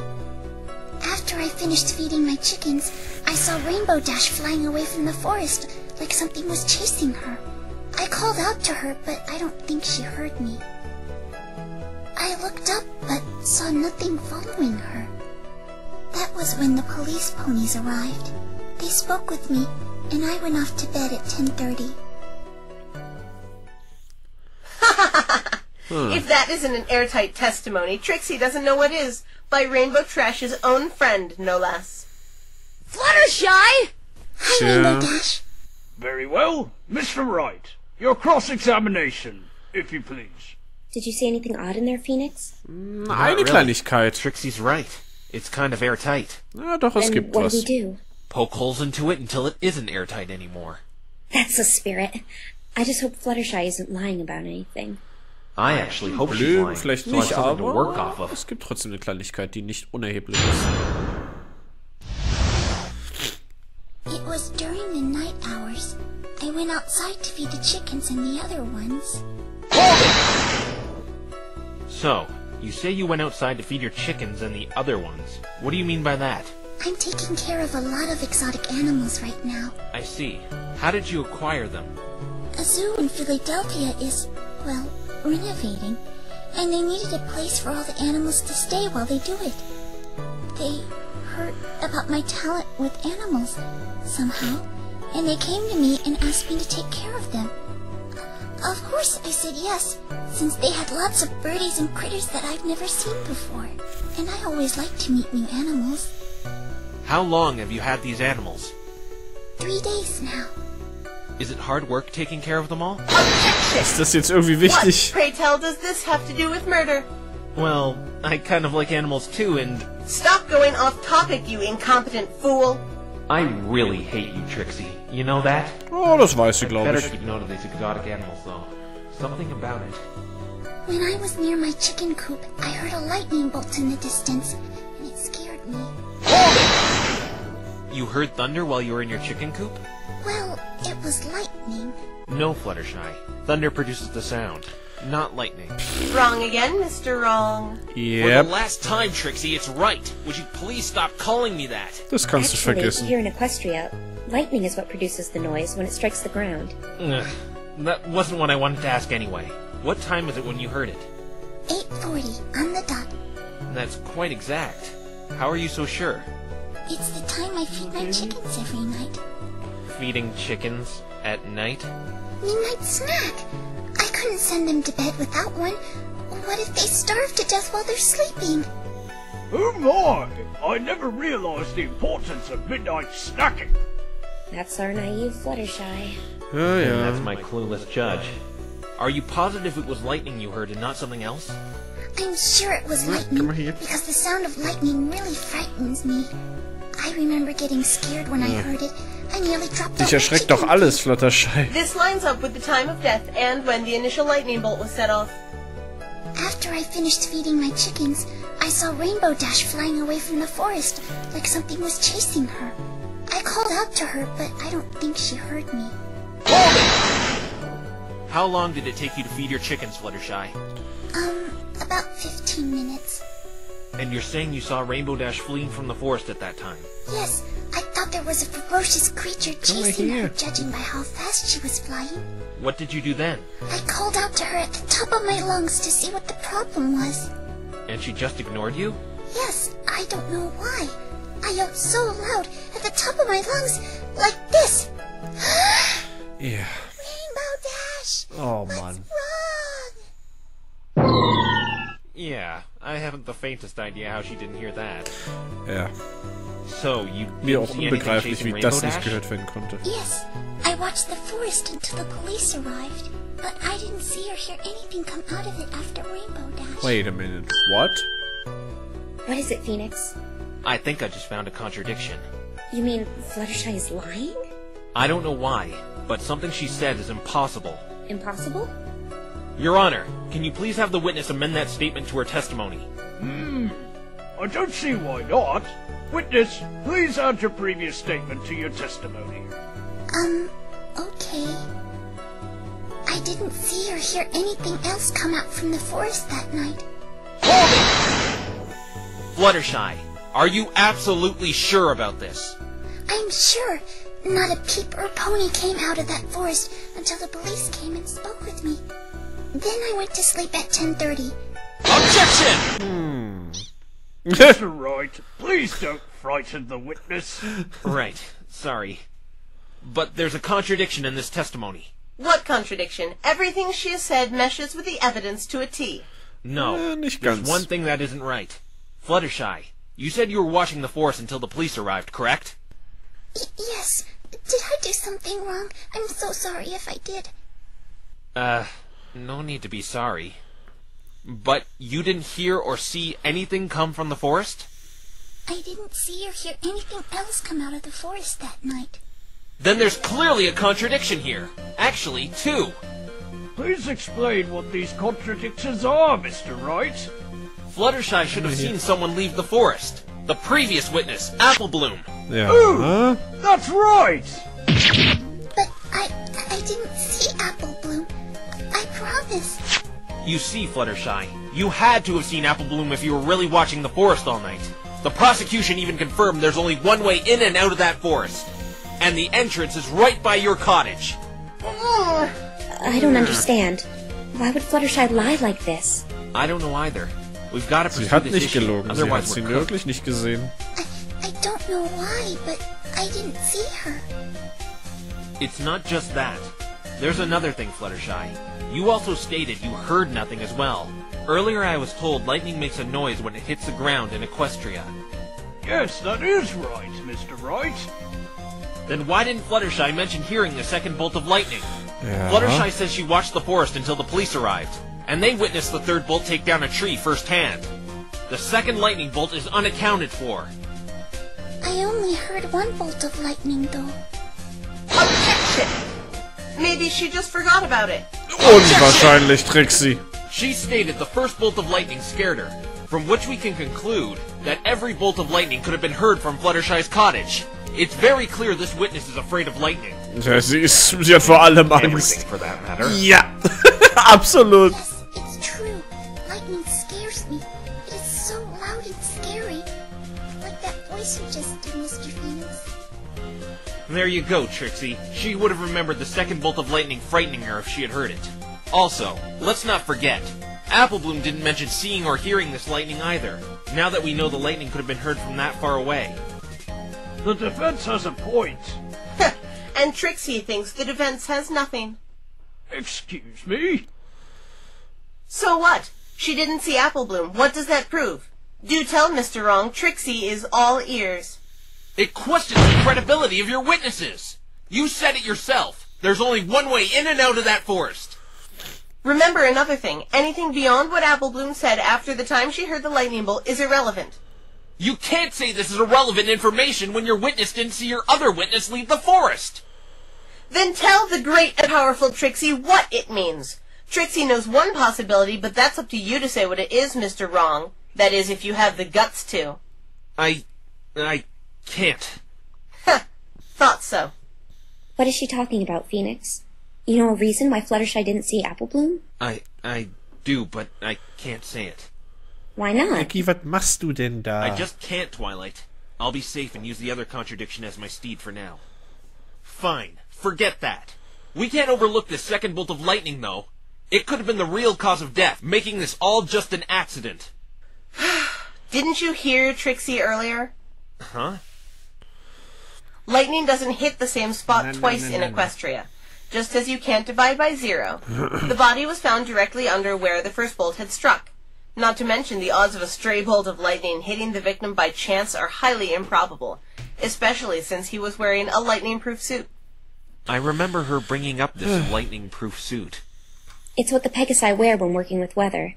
After I finished feeding my chickens, I saw Rainbow Dash flying away from the forest, like something was chasing her. I called out to her, but I don't think she heard me. I looked up, but saw nothing following her. That was when the police ponies arrived. They spoke with me, and I went off to bed at 10:30. If that isn't an airtight testimony, Trixie doesn't know what is. By Rainbow Trash's own friend, no less. Fluttershy! Hi, Rainbow Dash. Very well. Mr. Wright, your cross-examination, if you please. Did you see anything odd in there, Phoenix? Eine Kleinigkeit. Trixie's right. It's kind of airtight. Ja, doch, es gibt what was. do we do? Poke holes into it until it isn't airtight anymore. That's the spirit. I just hope Fluttershy isn't lying about anything. I actually hope she's Blöd, lying. vielleicht So I have nicht, something to work off aber of. es gibt trotzdem eine Kleinigkeit, die nicht unerheblich ist. It was during the night hours. I went outside to feed the chickens and the other ones. So, you say you went outside to feed your chickens and the other ones. What do you mean by that? I'm taking care of a lot of exotic animals right now. I see. How did you acquire them? A zoo in Philadelphia is, well, renovating, and they needed a place for all the animals to stay while they do it. They heard about my talent with animals, somehow, and they came to me and asked me to take care of them. Of course I said yes, since they had lots of birdies and critters that I've never seen before, and I always like to meet new animals. How long have you had these animals? 3 days now. Is it hard work taking care of them all? Ist das jetzt irgendwie wichtig? What, pray tell, does this have to do with murder? Well, I kind of like animals too, and... Stop going off topic, you incompetent fool! I really hate you, Trixie. You know that? Oh, das weiß sie, glaube Better ich. keep note of these exotic animals, though. Something about it. When I was near my chicken coop, I heard a lightning bolt in the distance, and it scared me. You heard thunder while you were in your chicken coop? Well, it was lightning. No, Fluttershy. Thunder produces the sound, not lightning. Wrong again, Mr. Wrong. Yep. For the last time, Trixie, it's right. Would you please stop calling me that? Das kannst du vergessen. Here in Equestria, lightning is what produces the noise when it strikes the ground. Ugh, that wasn't what I wanted to ask anyway. What time was it when you heard it? 8:40 on the dot. That's quite exact. How are you so sure? It's the time I feed my chickens every night. Feeding chickens at night? Midnight snack. I couldn't send them to bed without one. What if they starve to death while they're sleeping? Oh my! I never realized the importance of midnight snacking. That's our naive Fluttershy. Ja, ja. And that's my clueless judge. Are you positive it was lightning you heard and not something else? I'm sure it was lightning, because the sound of lightning really frightens me. I remember getting scared when I heard it. I nearly dropped Dich erschreckt doch alles, Fluttershy. This lines up with the time of death and when the initial lightning bolt was set off. After I finished feeding my chickens, I saw Rainbow Dash flying away from the forest, like something was chasing her. I called out to her, but I don't think she heard me. How long did it take you to feed your chickens, Fluttershy? About 15 minutes. And you're saying you saw Rainbow Dash fleeing from the forest at that time? Yes, I thought there was a ferocious creature chasing her, judging by how fast she was flying. What did you do then? I called out to her at the top of my lungs to see what the problem was. And she just ignored you? Yes, I don't know why. I yelled so loud at the top of my lungs, like this. Yeah. Rainbow Dash! Oh, What's Mann. wrong? Yeah, I haven't the faintest idea how she didn't hear that. Ja. So, you Mir didn't auch see anything unbegreiflich, chasing wie das Rainbow nicht Dash? gehört werden konnte. Yes, I watched the forest until the police arrived, but I didn't see or hear anything come out of it after Rainbow Dash. Wait a minute. What? What is it, Phoenix? I think I just found a contradiction. You mean Fluttershy is lying? I don't know why, but something she said is impossible. Impossible? Your Honor, can you please have the witness amend that statement to her testimony? I don't see why not. Witness, please add your previous statement to your testimony. Okay. I didn't see or hear anything else come out from the forest that night. Fluttershy, Are you absolutely sure about this? I'm sure. Not a peep or pony came out of that forest until the police came and spoke with me. Then I went to sleep at 10:30. Objection! Mr. Wright, please don't frighten the witness. Right, sorry. But there's a contradiction in this testimony. What contradiction? Everything she has said meshes with the evidence to a T. No, there's one thing that isn't right. Fluttershy, you said you were watching the forest until the police arrived, correct? Yes. Did I do something wrong? I'm so sorry if I did. No need to be sorry. But you didn't hear or see anything come from the forest? I didn't see or hear anything else come out of the forest that night. Then there's clearly a contradiction here. Actually, two. Please explain what these contradictions are, Mr. Wright. Fluttershy should have seen someone leave the forest. The previous witness, Applebloom. Yeah. Ooh, that's right! But I didn't see Applebloom. I promise. You see, Fluttershy, you had to have seen Applebloom if you were really watching the forest all night. The prosecution even confirmed there's only one way in and out of that forest. And the entrance is right by your cottage. I don't understand. Why would Fluttershy lie like this? I don't know either. We've got to Sie pursue hat this nicht issue, gelogen. Sie hat otherwise sie we're cooked. wirklich nicht gesehen. I don't know why, but I didn't see her. It's not just that. There's another thing, Fluttershy. You also stated you heard nothing as well. Earlier I was told lightning makes a noise when it hits the ground in Equestria. Yes, that is right, Mr. Wright. Then why didn't Fluttershy mention hearing the second bolt of lightning? Yeah. Fluttershy says she watched the forest until the police arrived, and they witnessed the third bolt take down a tree firsthand. The second lightning bolt is unaccounted for. I only heard one bolt of lightning, though. Objection! Maybe she just forgot about it. Unwahrscheinlich, Trixie. She stated the first bolt of lightning scared her, from which we can conclude that every bolt of lightning could have been heard from Fluttershy's cottage. It's very clear this witness is afraid of lightning. Ja, sie hat vor allem Angst. Everything for that matter. Ja, absolut. Yes, it's true. Lightning scares me. It is so loud and scary. Like that voice you just did, Mr. Phoenix. There you go, Trixie. She would have remembered the second bolt of lightning frightening her if she had heard it. Also, let's not forget, Applebloom didn't mention seeing or hearing this lightning either, now that we know the lightning could have been heard from that far away. The defense has a point. And Trixie thinks the defense has nothing. Excuse me? So what? She didn't see Applebloom. What does that prove? Do tell Mr. Wrong, Trixie is all ears. It questions the credibility of your witnesses. You said it yourself. There's only one way in and out of that forest. Remember another thing. Anything beyond what Applebloom said after the time she heard the lightning bolt is irrelevant. You can't say this is irrelevant information when your witness didn't see your other witness leave the forest. Then tell the great and powerful Trixie what it means. Trixie knows one possibility, but that's up to you to say what it is, Mr. Wrong. That is, if you have the guts to. I can't. Thought so. What is she talking about, Phoenix? You know a reason why Fluttershy didn't see Applebloom? I do, but I can't say it. Why not? Becky, was machst du denn da? I just can't, Twilight. I'll be safe and use the other contradiction as my steed for now. Fine, forget that. We can't overlook this second bolt of lightning, though. It could have been the real cause of death, making this all just an accident. Didn't you hear Trixie earlier? Huh? Lightning doesn't hit the same spot twice in Equestria. Just as you can't divide by zero. The body was found directly under where the first bolt had struck. Not to mention the odds of a stray bolt of lightning hitting the victim by chance are highly improbable, especially since he was wearing a lightning-proof suit. I remember her bringing up this lightning-proof suit. It's what the Pegasi wear when working with weather.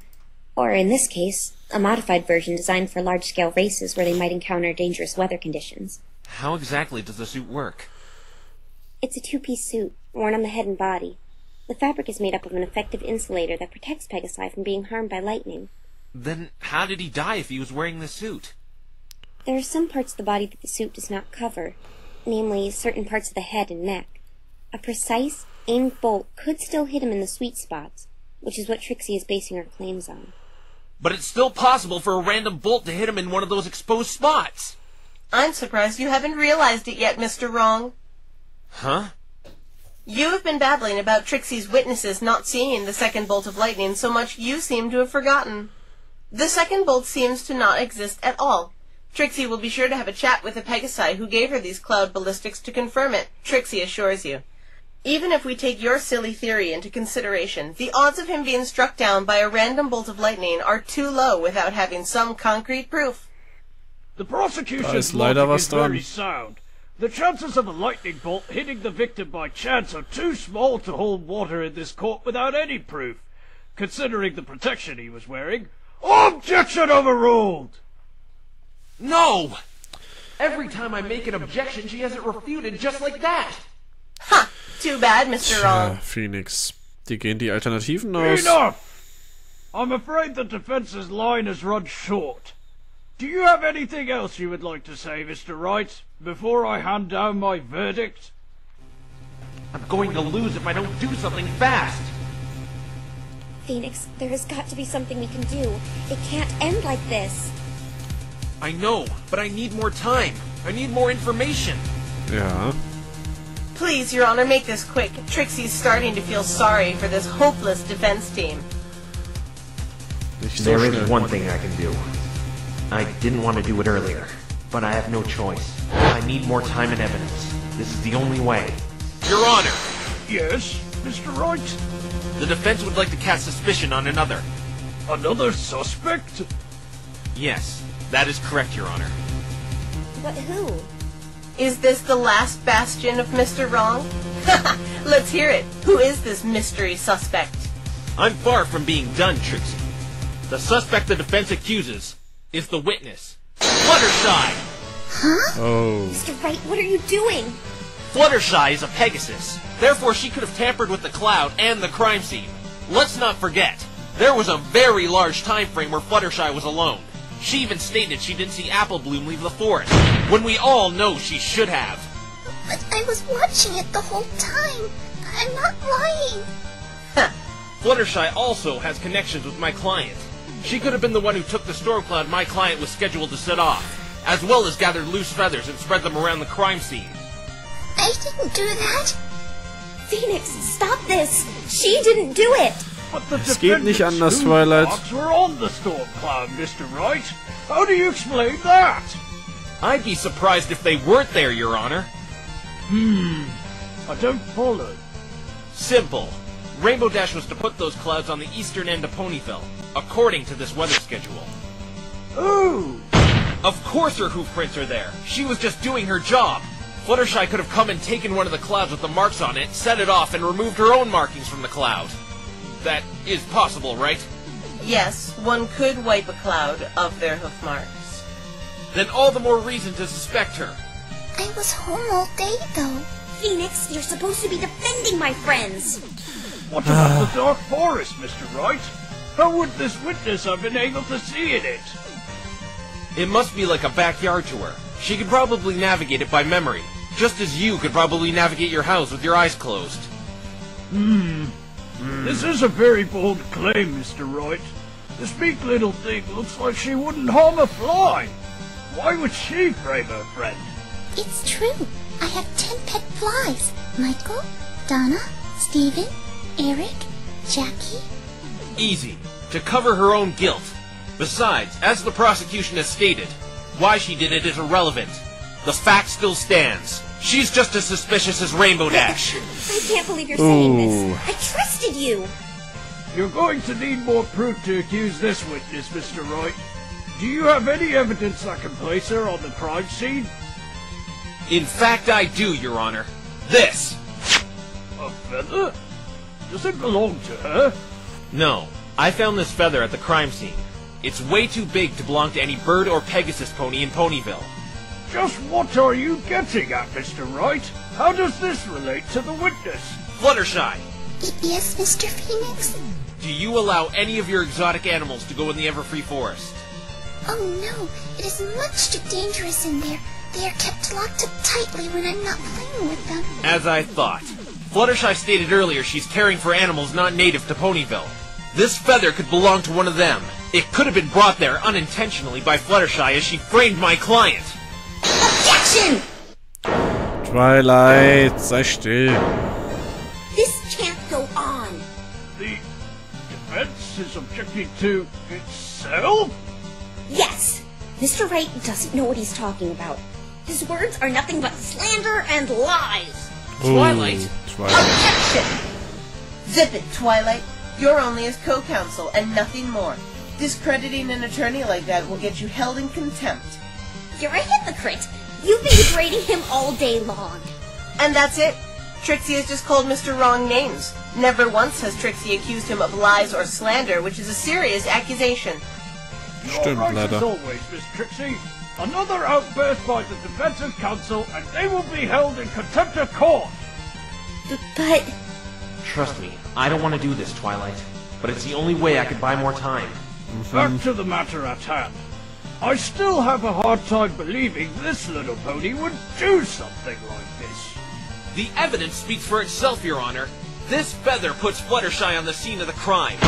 Or, in this case, a modified version designed for large-scale races where they might encounter dangerous weather conditions. How exactly does the suit work? It's a two-piece suit, worn on the head and body. The fabric is made up of an effective insulator that protects Pegasi from being harmed by lightning. Then how did he die if he was wearing the suit? There are some parts of the body that the suit does not cover, namely certain parts of the head and neck. A precise, aimed bolt could still hit him in the sweet spots, which is what Trixie is basing her claims on. but it's still possible for a random bolt to hit him in one of those exposed spots. I'm surprised you haven't realized it yet, Mr. Wrong. Huh? You have been babbling about Trixie's witnesses not seeing the second bolt of lightning so much you seem to have forgotten. The second bolt seems to not exist at all. Trixie will be sure to have a chat with the Pegasi who gave her these cloud ballistics to confirm it, Trixie assures you. Even if we take your silly theory into consideration, the odds of him being struck down by a random bolt of lightning are too low without having some concrete proof. The prosecution's logic is very sound. The chances of a lightning bolt hitting the victim by chance are too small to hold water in this court without any proof, considering the protection he was wearing. Objection overruled! No! Every time I make an objection, she has it refuted just like that. Ha! Too bad, Mr. Wrong. Phoenix. Dir gehen die Alternativen aus. Enough! I'm afraid the defense's line has run short. Do you have anything else you would like to say, Mr. Wright, before I hand down my verdict? I'm going to lose if I don't do something fast. Phoenix, there has got to be something we can do. It can't end like this. I know, but I need more time. I need more information. Ja. Please, Your Honor, make this quick. Trixie's starting to feel sorry for this hopeless defense team. There is one thing I can do. I didn't want to do it earlier, but I have no choice. I need more time and evidence. This is the only way. Your Honor! Yes, Mr. Wright? The defense would like to cast suspicion on another. Another suspect? Yes, that is correct, Your Honor. But who? Is this the last bastion of Mr. Wrong? Let's hear it. Who is this mystery suspect? I'm far from being done, Trixie. The suspect the defense accuses is the witness, Fluttershy! Huh? Oh. Mr. Wright, what are you doing? Fluttershy is a Pegasus. Therefore, she could have tampered with the cloud and the crime scene. Let's not forget, there was a very large time frame where Fluttershy was alone. She even stated she didn't see Apple Bloom leave the forest, when we all know she should have. But I was watching it the whole time. I'm not lying. Fluttershy also has connections with my client. She could have been the one who took the storm cloud my client was scheduled to set off, as well as gathered loose feathers and spread them around the crime scene. I didn't do that. Phoenix, stop this! She didn't do it! But the Es geht nicht anders, Twilight. were on the storm cloud, Mr. Wright. How do you explain that? I'd be surprised if they weren't there, Your Honor. I don't follow. Simple. Rainbow Dash was to put those clouds on the eastern end of Ponyville, according to this weather schedule. Ooh! Of course her hoof prints are there. She was just doing her job. Fluttershy could have come and taken one of the clouds with the marks on it, set it off, and removed her own markings from the cloud. That is possible, right? Yes, one could wipe a cloud of their hoof marks. Then all the more reason to suspect her. I was home all day, though. Phoenix, you're supposed to be defending my friends! What about the dark forest, Mr. Wright? How would this witness have been able to see in it? It must be like a backyard to her. She could probably navigate it by memory, just as you could probably navigate your house with your eyes closed. This is a very bold claim, Mr. Wright. This meek little thing looks like she wouldn't harm a fly. Why would she frame her friend? It's true. I have 10 pet flies. Michael, Donna, Steven, Eric, Jackie. Easy. To cover her own guilt. Besides, as the prosecution has stated, why she did it is irrelevant. The fact still stands. She's just as suspicious as Rainbow Dash. I can't believe you're saying this. I trusted you. You're going to need more proof to accuse this witness, Mr. Wright. Do you have any evidence that can place her on the crime scene? In fact, I do, Your Honor. This! A feather? Does it belong to her? No. I found this feather at the crime scene. It's way too big to belong to any bird or Pegasus pony in Ponyville. Just what are you getting at, Mr. Wright? How does this relate to the witness? Fluttershy! Yes, Mr. Phoenix? Do you allow any of your exotic animals to go in the Everfree Forest? Oh no, it is much too dangerous in there. They are kept locked up tightly when I'm not playing with them. As I thought. Fluttershy stated earlier she's caring for animals not native to Ponyville. This feather could belong to one of them. It could have been brought there unintentionally by Fluttershy as she framed my client. Objection! Twilight, sei still. This can't go on. The defense is objecting to itself? Yes. Mr. Wright doesn't know what he's talking about. His words are nothing but slander and lies. Twilight. Objection! Zip it, Twilight. You're only his co-counsel and nothing more. Discrediting an attorney like that will get you held in contempt. You're a hypocrite. You've been degrading him all day long. And that's it. Trixie has just called Mr. Wrong names. Never once has Trixie accused him of lies or slander, which is a serious accusation. You're right as always, Miss Trixie. Another outburst by the defensive counsel, and they will be held in contempt of court. But... Trust me, I don't want to do this, Twilight. But it's the only way I could buy more time. Back to the matter at hand. I still have a hard time believing this little pony would do something like this. The evidence speaks for itself, Your Honor. This feather puts Fluttershy on the scene of the crime.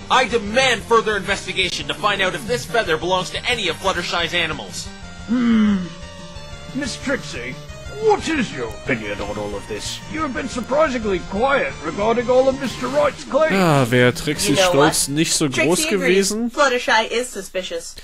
I demand further investigation to find out if this feather belongs to any of Fluttershy's animals. Miss Trixie, what is your opinion on all of this? You have been surprisingly quiet regarding all of Mr. Wright's claims. Ja, wäre Trixie Stolz nicht so groß gewesen. Fluttershy is suspicious.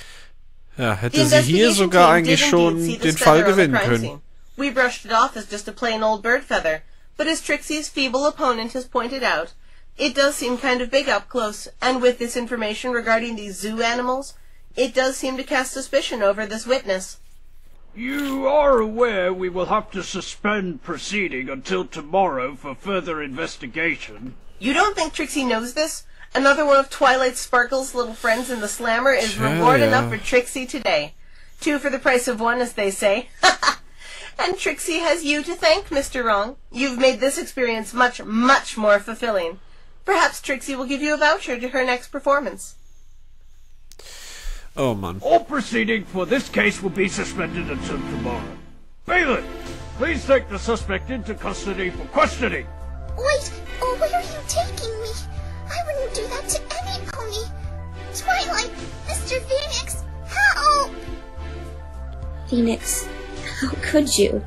Ja, hätte sie hier sogar eigentlich schon den Fall gewinnen können. We brushed it off as just a plain old bird feather, but as Trixie's feeble opponent has pointed out, it does seem kind of big up close, and with this information regarding these zoo animals, it does seem to cast suspicion over this witness. You are aware we will have to suspend proceeding until tomorrow for further investigation. You don't think Trixie knows this? Another one of Twilight Sparkle's little friends in the Slammer is reward enough for Trixie today. 2 for the price of 1, as they say. And Trixie has you to thank, Mr. Wrong. You've made this experience much, much more fulfilling. Perhaps Trixie will give you a voucher to her next performance. Oh, Mann. All proceeding for this case will be suspended until tomorrow. Bailiff, please take the suspect into custody for questioning. Wait, where are you taking me? I wouldn't do that to any pony. Twilight, Mr. Phoenix, help! Phoenix, how could you?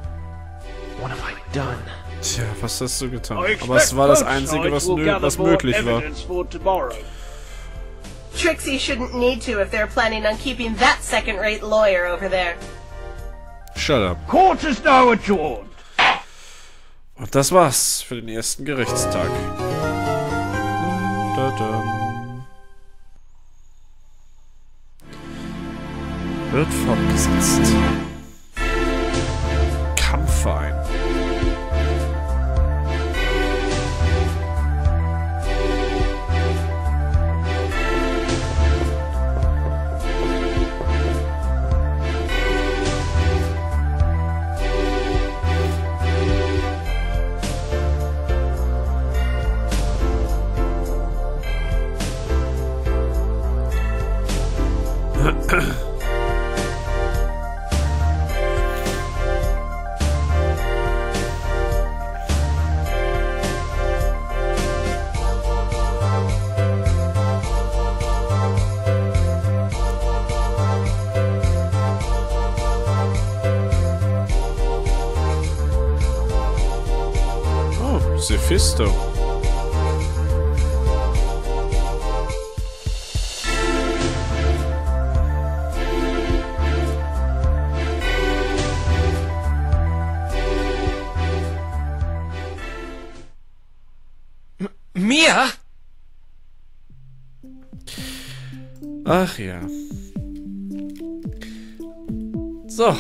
What have I done? Tja, was hast du getan? Aber es war das Einzige, was möglich war. Trixie shouldn't need to if they're planning on keeping that second-rate lawyer over there. Shut up. Court is now adjourned. Und das war's für den ersten Gerichtstag. Wird fortgesetzt. Kampfverein. Mephisto. Mia? Ach ja. So.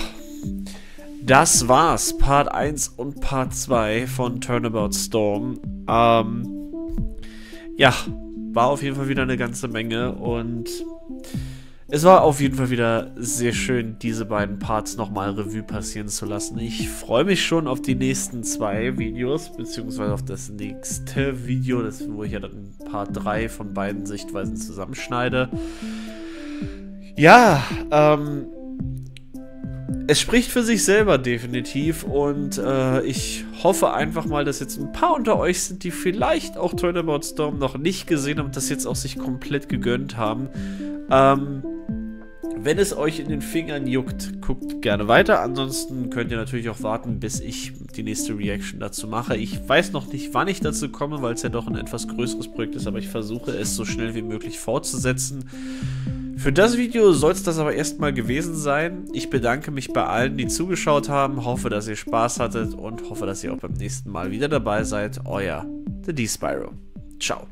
Das war's. Part 1 und Part 2 von Turnabout Storm. Ja, war auf jeden Fall wieder eine ganze Menge und es war auf jeden Fall wieder sehr schön, diese beiden Parts nochmal Revue passieren zu lassen. Ich freue mich schon auf die nächsten 2 Videos, beziehungsweise auf das nächste Video, wo ich ja dann Part 3 von beiden Sichtweisen zusammenschneide. Ja, es spricht für sich selber definitiv und ich hoffe einfach mal, dass jetzt ein paar unter euch sind, die vielleicht auch Turnabout Storm noch nicht gesehen haben und das jetzt auch sich komplett gegönnt haben. Wenn es euch in den Fingern juckt, guckt gerne weiter. Ansonsten könnt ihr natürlich auch warten, bis ich die nächste Reaction dazu mache. Ich weiß noch nicht, wann ich dazu komme, weil es ja doch ein etwas größeres Projekt ist, aber ich versuche es so schnell wie möglich fortzusetzen. Für das Video soll es das aber erstmal gewesen sein. Ich bedanke mich bei allen, die zugeschaut haben, hoffe, dass ihr Spaß hattet und hoffe, dass ihr auch beim nächsten Mal wieder dabei seid. Euer The D-Spyro. Ciao.